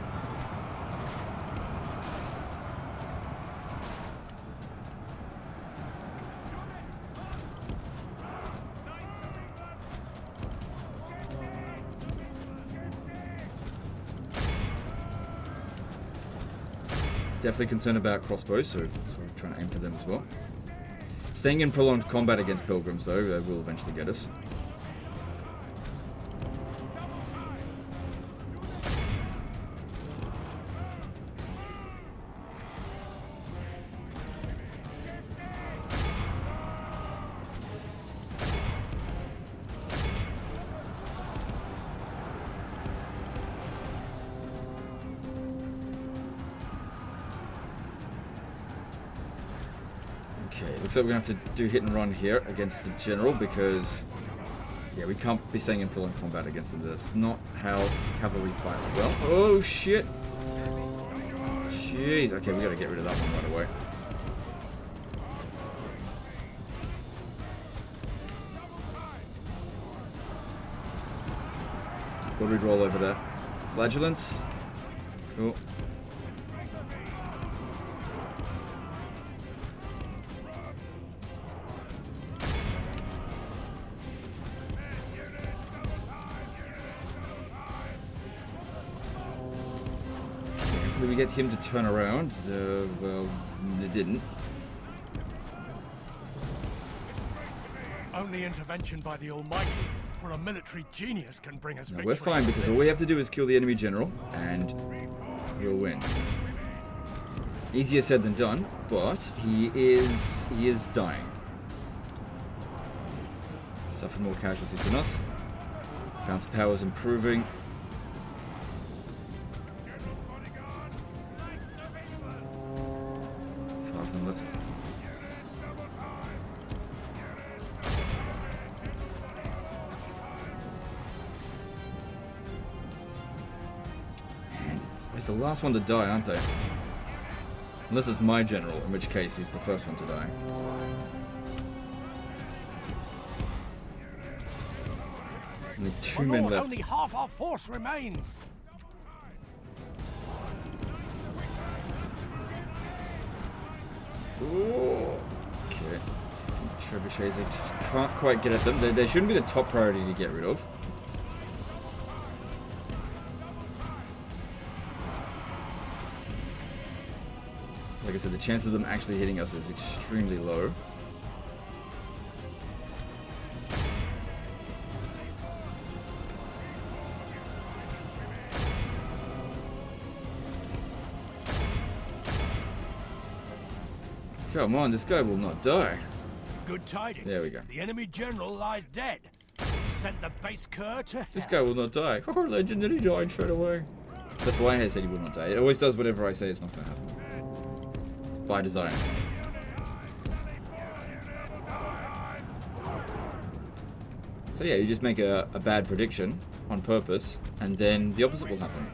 Definitely concerned about crossbows, so that's why we're trying to aim for them as well. Staying in prolonged combat against pilgrims, though, they will eventually get us. Okay, looks like we're going to have to do hit and run here against the general because, yeah, we can't be staying in prolonged combat against them. That's not how cavalry fight well. Oh, shit! Jeez, okay, we got to get rid of that one right away. What do we roll over there? Flagellants? Cool. We get him to turn around. Well, it didn't. Only intervention by the Almighty, or a military genius, can bring us victory. We're fine because all we have to do is kill the enemy general, and we'll win. Easier said than done, but he is dying. Suffered more casualties than us. Bounce power is improving. The last one to die, aren't they? Unless it's my general, in which case he's the first one to die. Only two men left. Only half our force remains. Ooh. Okay. Trebuchets, I just can't quite get at them. They shouldn't be the top priority to get rid of. Like I said, the chance of them actually hitting us is extremely low. Come on, this guy will not die. Good tidings. There we go. The enemy general lies dead. Sent the base cur to This guy will not die. Oh, legend, and he died straight away. That's why I said he will not die. It always does whatever I say it's not going to happen. By design. So yeah, you just make a bad prediction on purpose, and then the opposite will happen.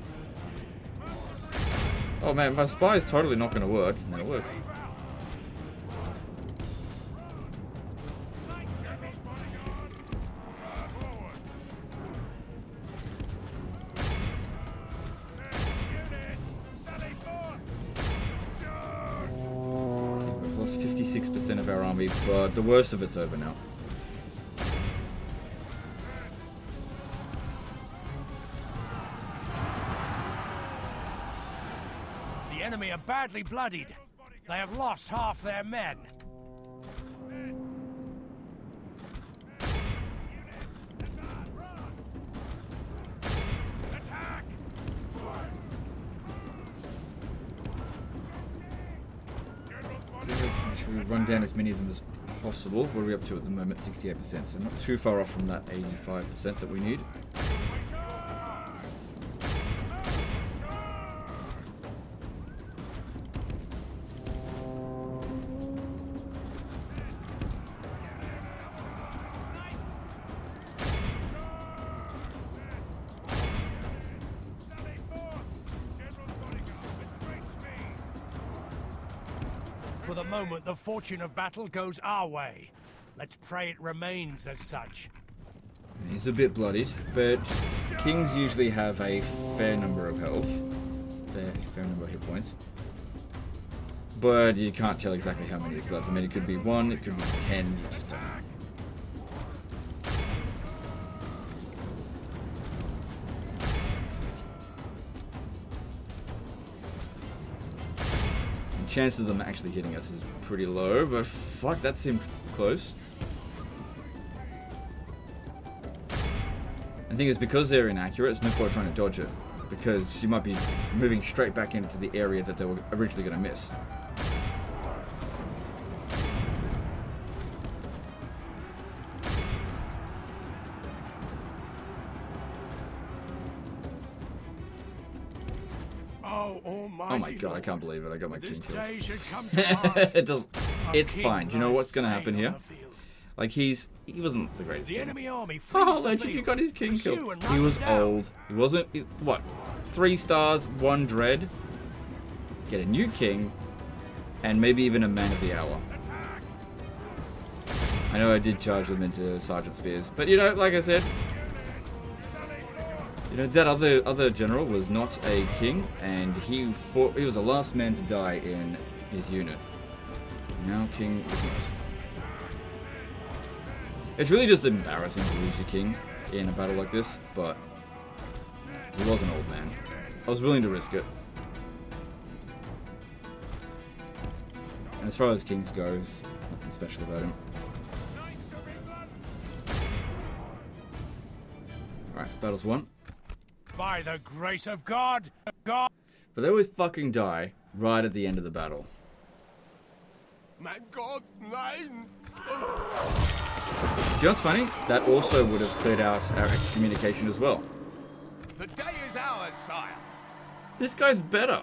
Oh man, my spy is totally not going to work, and then it works. We've lost 56% of our army, but the worst of it's over now. The enemy are badly bloodied. They have lost half their men. Attack! Make sure we run down as many of them as possible. What are we up to at the moment? 68%, so not too far off from that 85% that we need. For the moment, the fortune of battle goes our way. Let's pray it remains as such. He's a bit bloodied, but kings usually have a fair number of health. Fair number of hit points. But you can't tell exactly how many is left. I mean, it could be 1, it could be 10, you just don't know. Chances of them actually hitting us is pretty low, but fuck, that seemed close. I think it's because they're inaccurate, it's no point trying to dodge it, because you might be moving straight back into the area that they were originally going to miss. Oh my god, I can't believe it. I got my king killed. It does. It's fine. Do you know what's going to happen here? Like, he wasn't the greatest king. Oh, Legend, you got his king killed. He was old. He wasn't, what, 3 stars, 1 dread. Get a new king, and maybe even a man of the hour. I know I did charge them into Sergeant Spears, but you know, like I said, you know, that other general was not a king, and he was the last man to die in his unit. Now king is not. It's really just embarrassing to lose your king in a battle like this, but he was an old man. I was willing to risk it. And as far as kings goes, nothing special about him. Alright, battle's won. By the grace of God, But they always fucking die right at the end of the battle. My God, nein! Do you know what's funny? That also would have cleared out our excommunication as well. The day is ours, sire. This guy's better.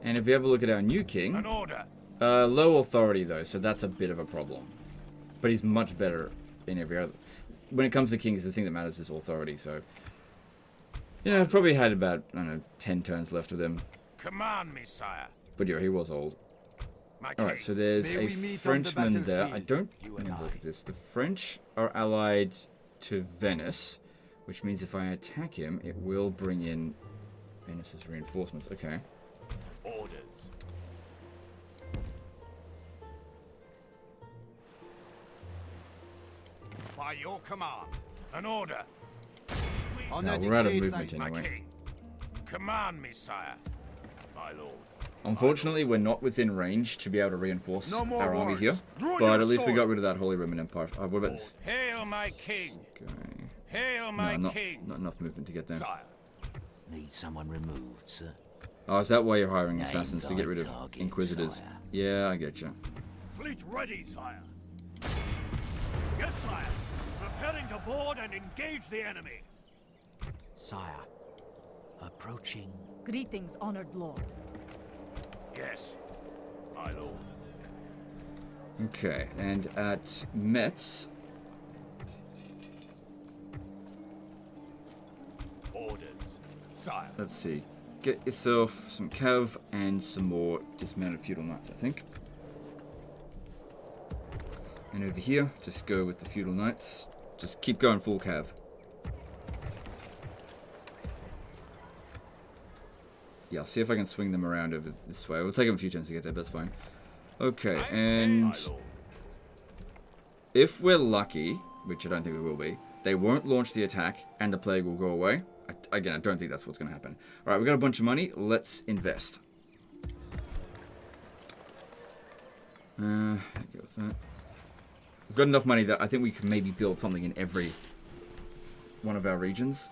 And if we have a look at our new king, an order. Low authority though, so that's a bit of a problem. But he's much better in every other. When it comes to kings, the thing that matters is authority, so... You know, probably had about, I don't know, 10 turns left with him. Command me, sire. But yeah, he was old. Alright, so there's a Frenchman there. I don't... Let me look at this. The French are allied to Venice, which means if I attack him, it will bring in Venice's reinforcements. Okay. Orders. By your command. An order. No, we're out of movement anyway. King. Command me, sire. My lord. Unfortunately, we're not within range to be able to reinforce our army here. But at least we got rid of that Holy Roman Empire. What about this? Hail my king. Okay. Hail my king. Not enough movement to get there. Sire. Need someone removed, sir. Oh, is that why you're hiring assassins to get rid of target, inquisitors? sire. Yeah, I get you. Fleet ready, sire. Yes, sire. Preparing to board and engage the enemy. Sire, approaching. Greetings, honored lord. Yes. My lord. Okay, and at Metz... Orders, sire. Let's see. Get yourself some cav and some more dismounted feudal knights, I think. And over here, just go with the feudal knights. Just keep going full cav. Yeah, I'll see if I can swing them around over this way. We'll take them a few turns to get there, but that's fine. Okay, and if we're lucky, which I don't think we will be, they won't launch the attack and the plague will go away. Again, I don't think that's what's going to happen. Alright, we've got a bunch of money. Let's invest. Go with that. We've got enough money that I think we can maybe build something in every one of our regions.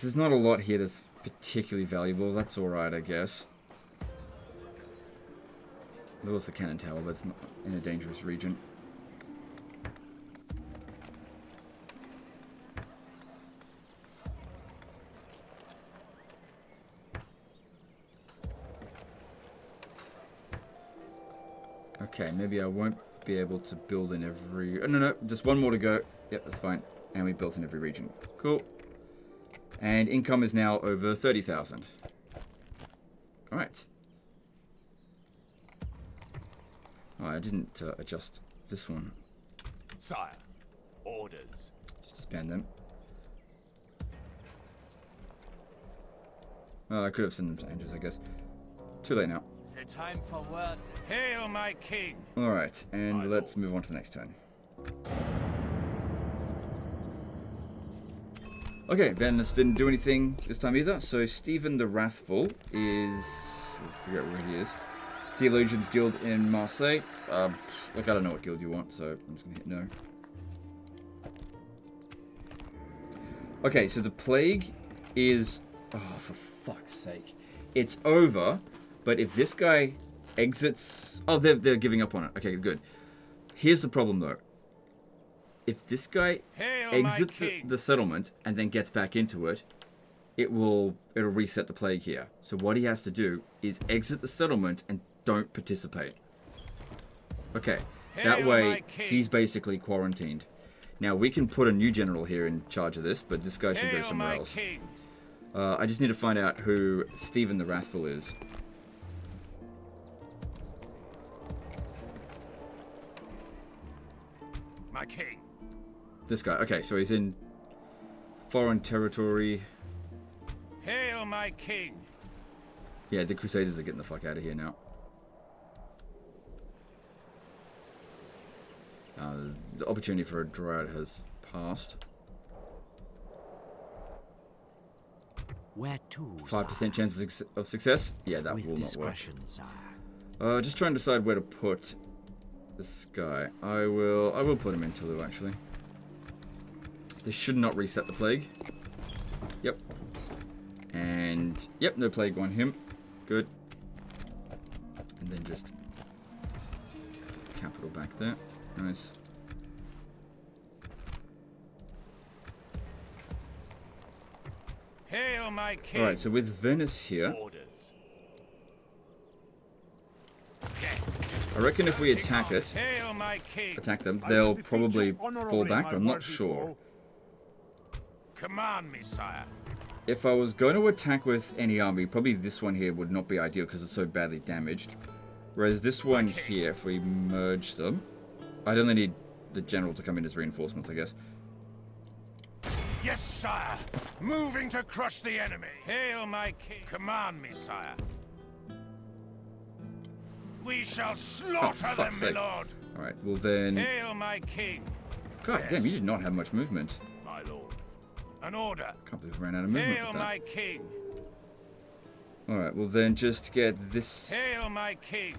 There's not a lot here that's particularly valuable. That's alright, I guess. There was the cannon tower, but it's not in a dangerous region. Okay, maybe I won't be able to build in every... Oh, no, just one more to go. Yep, that's fine. And we built in every region. Cool. And income is now over 30,000. Alright. Oh, I didn't adjust this one. Sire, orders. Just disband them. Oh, I could have sent them to Angers, I guess. Too late now. The time for words. Hail, my king! Alright, and let's move on to the next turn. Okay, Venice didn't do anything this time either, so Stephen the Wrathful is... I forget where he is. Theologians Guild in Marseille. Look, I don't know what guild you want, so I'm just going to hit no. Okay, so the plague is... Oh, for fuck's sake. It's over, but if this guy exits... Oh, they're giving up on it. Okay, good. Here's the problem, though. If this guy exits the settlement and then gets back into it, it'll reset the plague here. So what he has to do is exit the settlement and don't participate. Okay, that way he's basically quarantined. Now we can put a new general here in charge of this, but this guy should go somewhere else. I just need to find out who Stephen the Wrathful is. My king. This guy. Okay, so he's in foreign territory. Hail, my king. Yeah, the Crusaders are getting the fuck out of here now. The opportunity for a drought has passed. Where to, 5% chances of success? Yeah, that with will not work. Sire. Just trying to decide where to put this guy. I will put him in Toulouse, actually. This should not reset the plague. Yep. And, yep, no plague on him. Good. And then just capital back there. Nice. Hail, my king. Alright, so with Venice here, Orders. I reckon if we attack it, Hail, my king. attack them, they'll probably fall back, but I'm not sure. Command me, sire. If I was going to attack with any army, probably this one here would not be ideal because it's so badly damaged. Whereas this one here, if we merge them, I'd only need the general to come in as reinforcements, I guess. Yes, sire. Moving to crush the enemy. Hail, my king. Command me, sire. We shall slaughter them, my lord. Alright, well then... Hail, my king. God damn, you did not have much movement. My lord. An order. Can't believe we ran out of movement Hail, with that. my king. Alright, well then just get this... Hail, my king.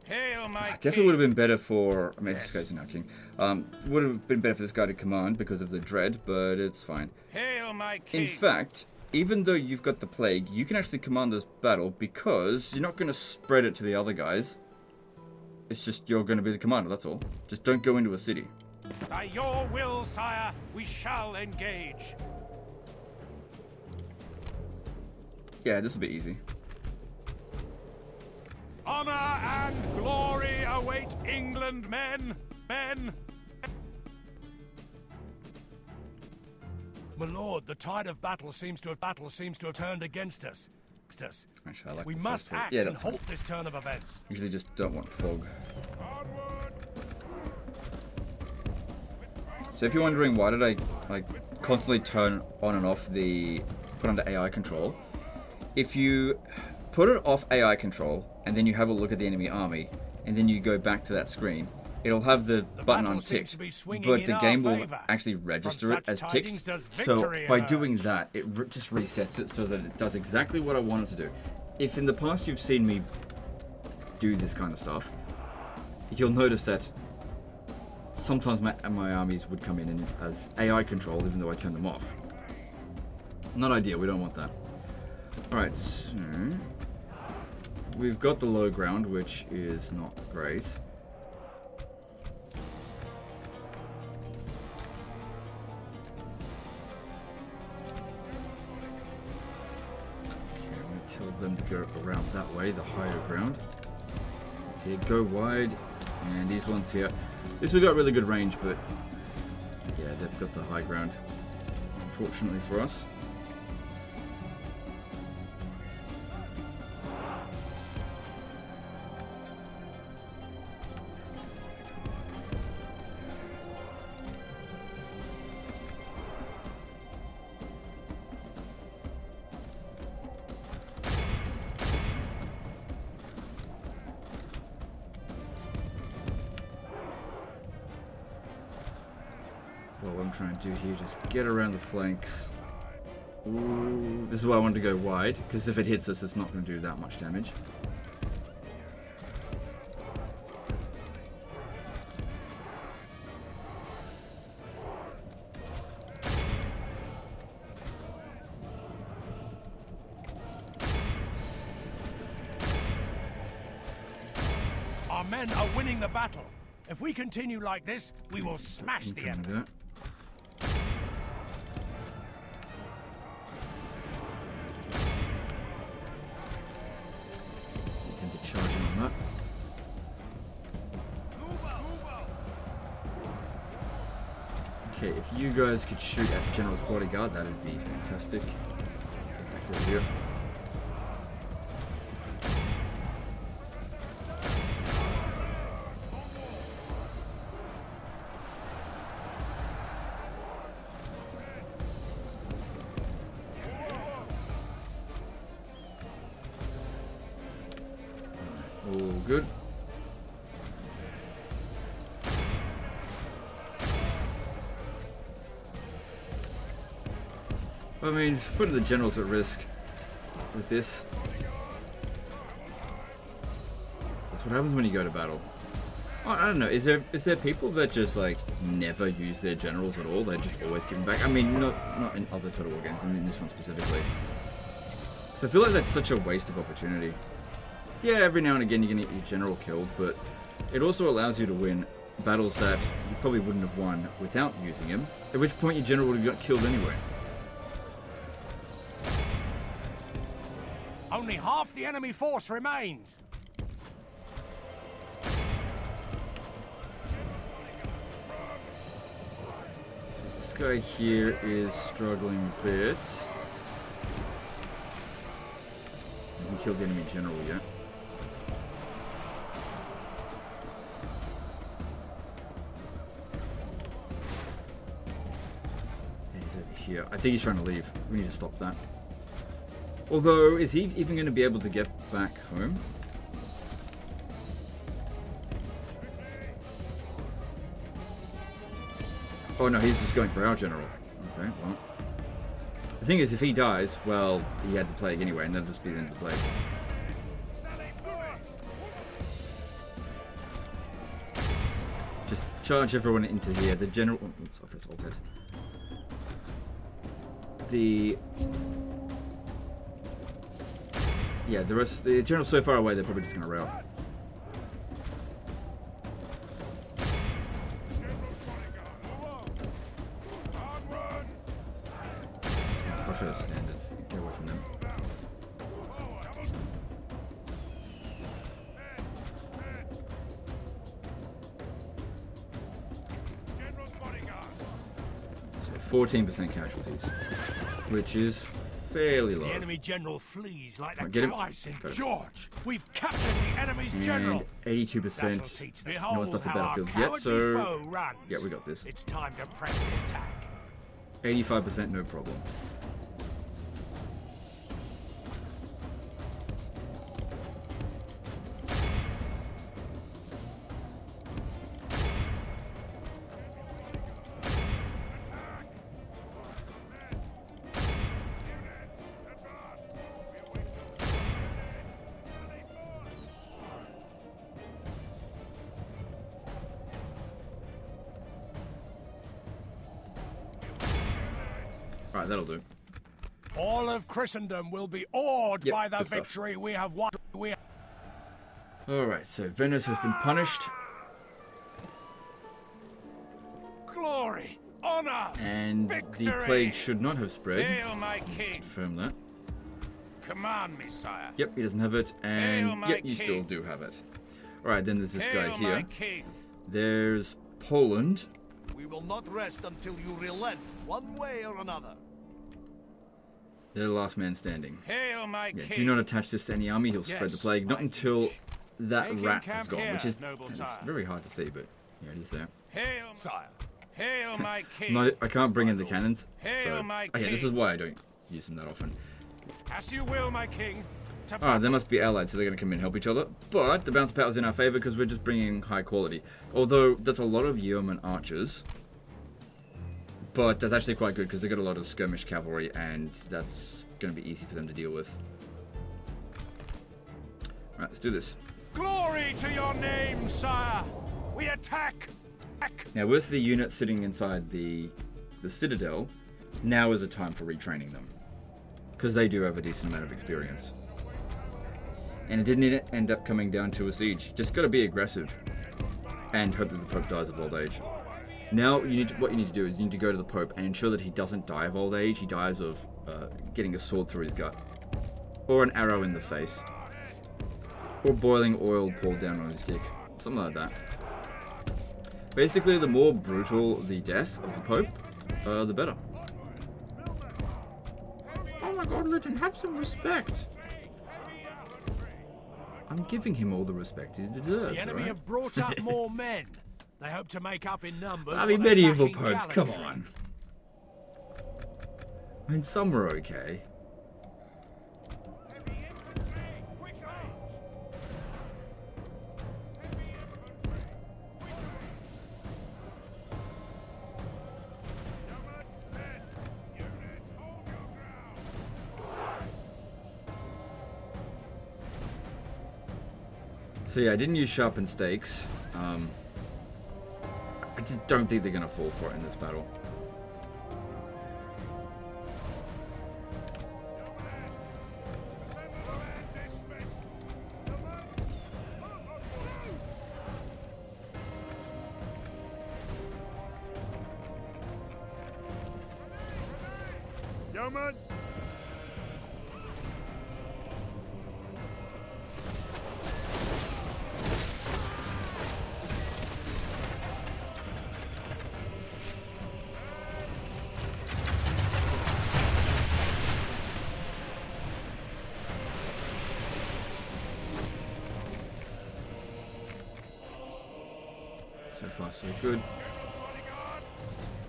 Hail, my king. Definitely would have been better for... I mean, this guy's now king. Would have been better for this guy to command because of the dread, but it's fine. Hail, my king. In fact, even though you've got the plague, you can actually command this battle because you're not going to spread it to the other guys. It's just you're going to be the commander, that's all. Just don't go into a city. By your will, sire, we shall engage. Yeah, this will be easy. Honor and glory await England, men! Men! My lord, the tide of battle seems to have turned against us. Actually, I like We the must first one. act Yeah, and that's fine. halt this turn of events. Usually just don't want fog. So if you're wondering why did I like constantly turn on and off the put under AI control, if you put it off AI control and then you have a look at the enemy army and then you go back to that screen, it'll have the button battle unticked, seems to be swinging but in the our game will favour. actually register From it as such ticked. tidings does So victory by emerge. doing that, it just resets it so that it does exactly what I want it to do. If in the past you've seen me do this kind of stuff, you'll notice that sometimes my armies would come in as AI controlled even though I turn them off. Not ideal, we don't want that. Alright, so we've got the low ground, which is not great. Okay, I'm going to tell them to go around that way, the higher ground. See, go wide, and these ones here. This we got really good range, but yeah, they've got the high ground, unfortunately for us. What I'm trying to do here, just get around the flanks. Ooh, this is why I wanted to go wide, because if it hits us, it's not going to do that much damage. Our men are winning the battle. If we continue like this, we will smash the enemy. That. Tend to charge in on that. Okay, if you guys could shoot at General's bodyguard, that would be fantastic. Get back over here. All good. I mean, putting the generals at risk with this. That's what happens when you go to battle. I don't know. Is there people that just like never use their generals at all? They just always give them back. I mean, not in other Total War games. I mean this one specifically. Because I feel like that's such a waste of opportunity. Yeah, every now and again you're gonna get your general killed, but it also allows you to win battles that you probably wouldn't have won without using him. At which point your general would have got killed anyway. Only half the enemy force remains. So this guy here is struggling a bit. Haven't killed the enemy general yet. Yeah, he's over here. I think he's trying to leave. We need to stop that. Although, is he even going to be able to get back home? Oh no, he's just going for our general. Okay, well. The thing is, if he dies, well, he had the plague anyway, and that'll just be the end of the plague. Just charge everyone into here. The general... Oops, I'll press Alt S. Yeah, the general's so far away, they're probably just going to rout. Russia standards. Get away from them. So 14% casualties, which is fairly low. The enemy general flees like Right, the get him. cow St. Got him. George. We've captured the enemy's general. And 82%. No one's left the battlefield yet, so yeah, we got this. It's time to press the attack. 85%, no problem. Alright, that'll do. All of Christendom will be awed Yep, by the good stuff. victory we have won. Alright, so Venice has been punished, Glory, honor, and the victory. plague should not have spread. Hail my Let's king. confirm that. Command me, sire. Yep, he doesn't have it, Hail and my yep, you king. still do have it. Alright, then there's this guy Hail here. my king. There's Poland. We will not rest until you relent, one way or another. They're the last man standing. Hail my Yeah, king. do not attach this to any army, he'll spread the Yes, plague. Not my until that Making rat has camp gone, here, which is noble it's sire. very hard to see, but yeah, it is there. Hail, Sire. hail my king. I can't bring in the cannons, Hail so my okay, this king. is why I don't use them that often. As you will, my king. To Alright, they must be allied, so they're going to come in and help each other. But the bounce power's in our favor because we're just bringing high quality. Although, that's a lot of yeoman archers. But that's actually quite good because they've got a lot of skirmish cavalry and that's going to be easy for them to deal with. Alright, let's do this. Glory to your name, sire. We attack. Now, with the units sitting inside the citadel, now is a time for retraining them. Because they do have a decent amount of experience. And it didn't end up coming down to a siege. Just got to be aggressive. And hope that the Pope dies of old age. Now, what you need to do is you need to go to the Pope and ensure that he doesn't die of old age. He dies of getting a sword through his gut. Or an arrow in the face. Or boiling oil poured down on his dick. Something like that. Basically, the more brutal the death of the Pope, the better. Oh my god, Legend, have some respect. I'm giving him all the respect he deserves, The enemy alright? have brought up more men. They hope to make up in numbers. I mean, what they medieval lack in popes, come gallantry. on. I mean, some were okay. So yeah, I didn't use sharpened stakes. I just don't think they're going to fall for it in this battle. Yeoman. So far, so good.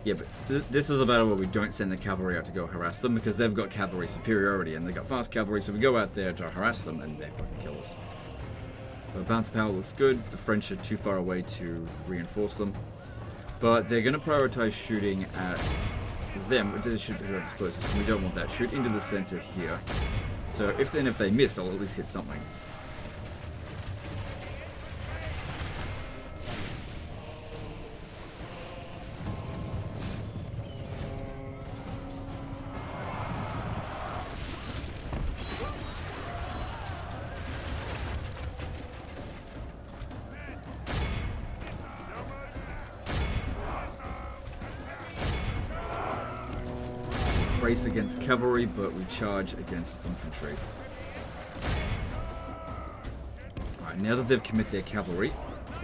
Yeah, but this is a battle where we don't send the cavalry out to go harass them because they've got cavalry superiority and they've got fast cavalry, so we go out there to harass them and they fucking kill us. The bounce power looks good. The French are too far away to reinforce them. But they're going to prioritize shooting at them. They shoot whoever's closest. We don't want that. Shoot into the center here. So if they miss, I'll at least hit something. brace against cavalry, but we charge against infantry. Alright, now that they've committed their cavalry,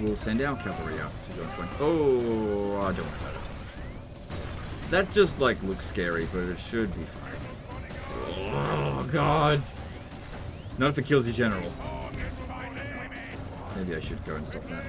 we'll send our cavalry out to go and flank. Oh, I don't want that too much. That just, like, looks scary, but it should be fine. Oh, God. Not if it kills your general. Maybe I should go and stop that.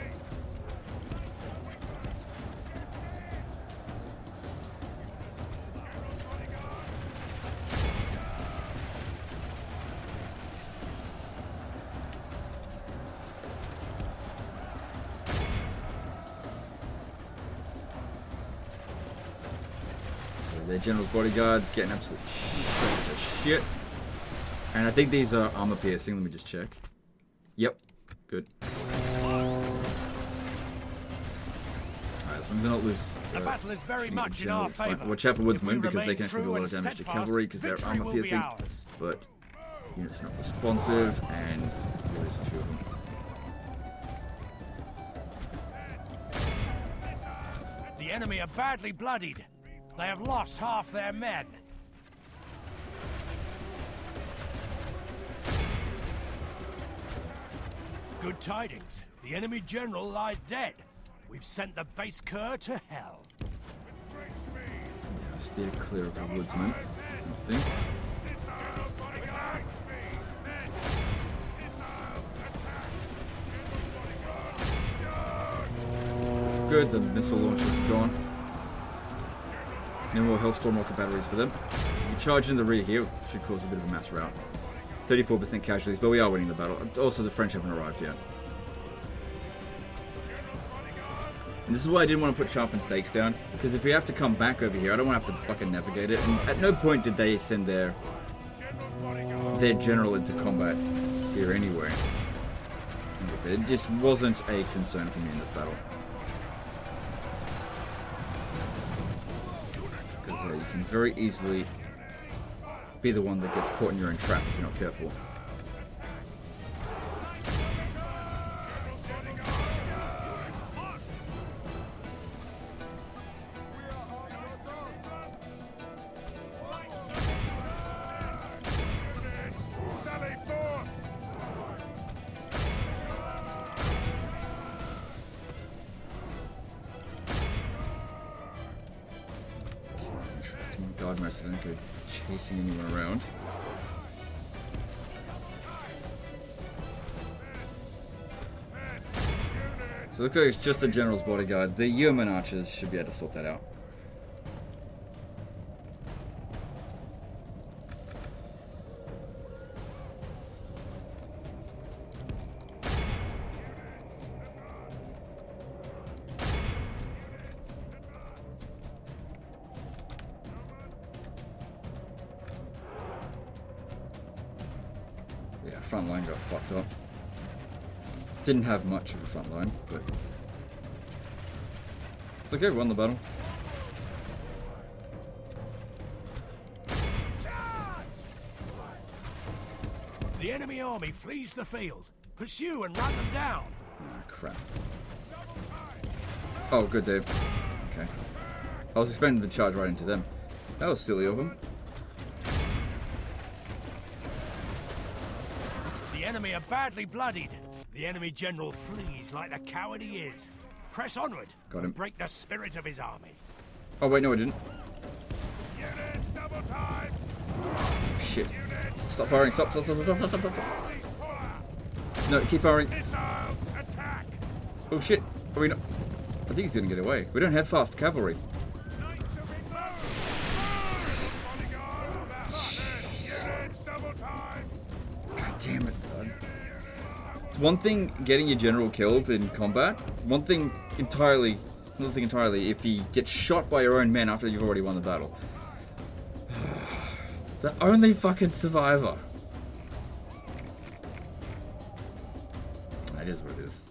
Their general's bodyguard getting absolutely shredded to shit. And I think these are armor piercing. Let me just check. Yep. Good. Alright, as long as I don't lose. The battle is very much in our favor. Watch out for woodsmen because they can actually do a lot of damage to cavalry because they're armor piercing. But units are not responsive and we lose a few of them. The enemy are badly bloodied. They have lost half their men. Good tidings. The enemy general lies dead. We've sent the base cur to hell. Yeah, steer clear of the woodsmen, I think. Good, the missile launchers are gone. No more Hellstorm rocket batteries for them. If you charge in the rear here, should cause a bit of a mass rout. 34% casualties, but we are winning the battle. Also, the French haven't arrived yet. And this is why I didn't want to put sharpened stakes down, because if we have to come back over here, I don't want to have to fucking navigate it. And at no point did they send their general into combat here anyway. Like I said, it just wasn't a concern for me in this battle. You can very easily be the one that gets caught in your own trap if you're not careful. God mercy, don't go chasing anyone around. So it looks like it's just the general's bodyguard. The yeoman archers should be able to sort that out. Yeah, front line got fucked up. Didn't have much of a front line, but it's okay, we won the battle. The enemy army flees the field. Pursue and run them down. Ah, crap. Oh, good, Dave. Okay. I was expecting to charge right into them. That was silly of them. The enemy are badly bloodied. The enemy general flees like the coward he is. Press onward. Got him. And break the spirit of his army. Oh, wait, no, I didn't. Units, double time. Shit. Stop firing. Stop. No, keep firing. Missiles, attack. Oh, shit. Are we not? I think he's going to get away. We don't have fast cavalry. Knights are reload. Units, double time. God damn it, God. It's one thing getting your general killed in combat. One thing entirely, another thing entirely, if he gets shot by your own men after you've already won the battle. The only fucking survivor. That is what it is.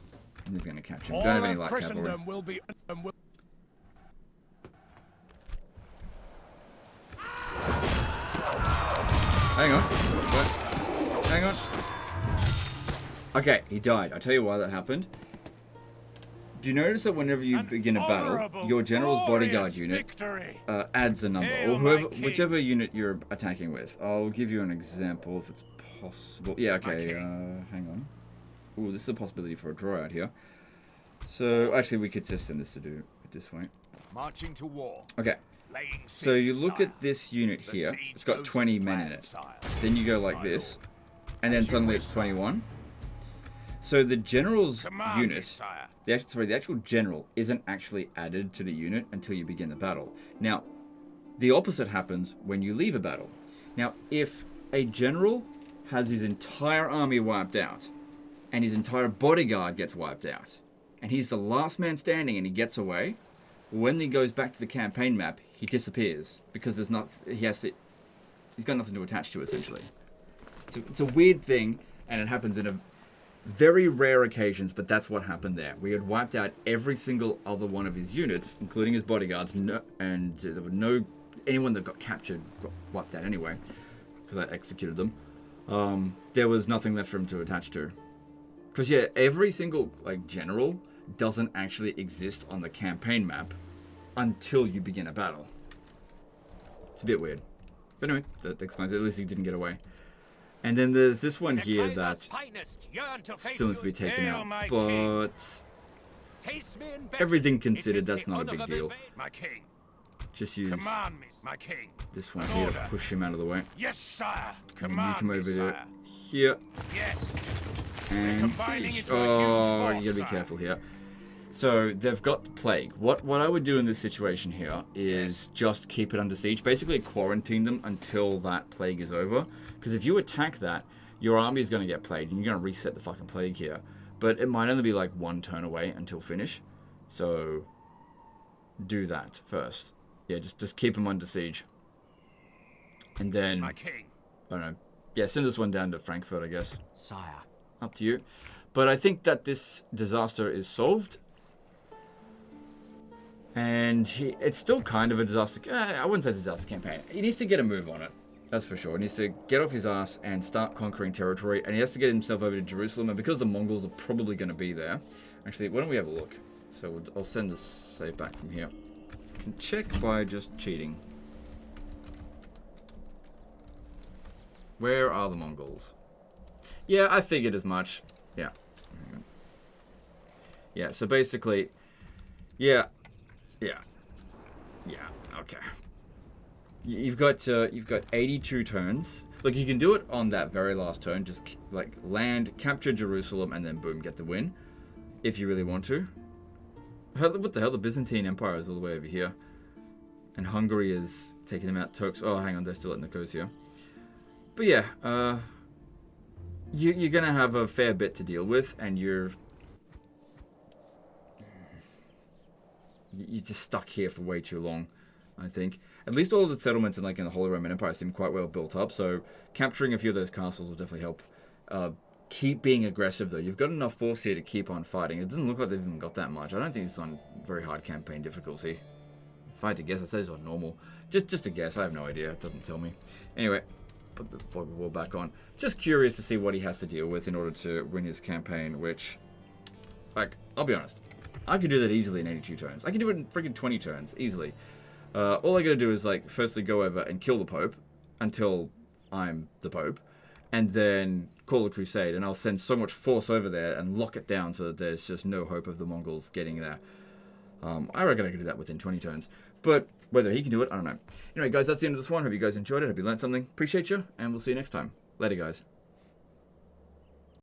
I'm never going to catch him. Don't have any light cavalry. Will be Hang on. What? Hang on. Okay, he died. I'll tell you why that happened. Do you notice that whenever you begin a battle, honorable, your general's bodyguard glorious unit victory. adds a number, Hail, or my whoever, king. whichever unit you're attacking with. I'll give you an example if it's possible. Yeah, okay. Hang on. Ooh, this is a possibility for a draw out here. So actually, we could just send this to do it this way. Marching to war. Okay. Laying So you siege, look sire. at this unit The here. siege It's got goes 20 as men in planned, it. sire. Then you go like My this, lord. and then As you suddenly wish, it's sire. 21. So the general's Command me, unit, sire. the actual general isn't actually added to the unit until you begin the battle. Now, the opposite happens when you leave a battle. Now, if a general has his entire army wiped out, and his entire bodyguard gets wiped out, and he's the last man standing and he gets away, when he goes back to the campaign map, he disappears because he's got nothing to attach to, essentially. So it's a weird thing, and it happens in a very rare occasions, but that's what happened there. We had wiped out every single other one of his units, including his bodyguards, and there were no anyone that got captured got wiped out anyway, because I executed them. There was nothing left for him to attach to. Because yeah, every single general doesn't actually exist on the campaign map until you begin a battle. It's a bit weird, but anyway, that explains it. At least he didn't get away. And then there's this one here that still needs to be taken Hail, out, my but everything considered, that's not a big deal. My king. Just use Command me, my king. this one An here to order. push him out of the way. Yes, sire. And then you Command come me, over sire. here Yes. and combining finish. into a huge Oh, force, you gotta be sire. careful here. So they've got the plague. What I would do in this situation here is just keep it under siege. Basically quarantine them until that plague is over. Because if you attack that, your army is going to get plagued and you're going to reset the fucking plague here. But it might only be like one turn away until finish. So do that first. Yeah, just keep them under siege. And then, My king. I don't know. Yeah, send this one down to Frankfurt, I guess. Sire. Up to you. But I think that this disaster is solved. And it's still kind of a disaster. I wouldn't say disaster campaign. He needs to get a move on it. That's for sure. He needs to get off his ass and start conquering territory. And he has to get himself over to Jerusalem. And because the Mongols are probably going to be there. Actually, why don't we have a look? So I'll send this save back from here. You can check by just cheating. Where are the Mongols? Yeah, I figured as much. Yeah. Yeah, so basically... Yeah. Okay. You've got 82 turns. Look, you can do it on that very last turn. Just land, capture Jerusalem, and then boom, get the win. If you really want to. What the hell? The Byzantine Empire is all the way over here, and Hungary is taking them out. Turks. Oh, hang on, they're still at Nicosia. But yeah, you're gonna have a fair bit to deal with, and you're just stuck here for way too long, I think. At least all of the settlements in the Holy Roman Empire seem quite well built up, so capturing a few of those castles will definitely help. Keep being aggressive, though. You've got enough force here to keep on fighting. It doesn't look like they've even got that much. I don't think it's on very hard campaign difficulty. If I had to guess, I'd say it's on normal. Just a guess. I have no idea. It doesn't tell me. Anyway, put the fog of war back on. Just curious to see what he has to deal with in order to win his campaign, which, I'll be honest. I could do that easily in 82 turns. I could do it in freaking 20 turns, easily. All I gotta do is, firstly go over and kill the Pope until I'm the Pope, and then call a crusade, and I'll send so much force over there and lock it down so that there's just no hope of the Mongols getting there. I reckon I could do that within 20 turns. But whether he can do it, I don't know. Anyway, guys, that's the end of this one. Hope you guys enjoyed it. Hope you learned something. Appreciate you, and we'll see you next time. Later, guys.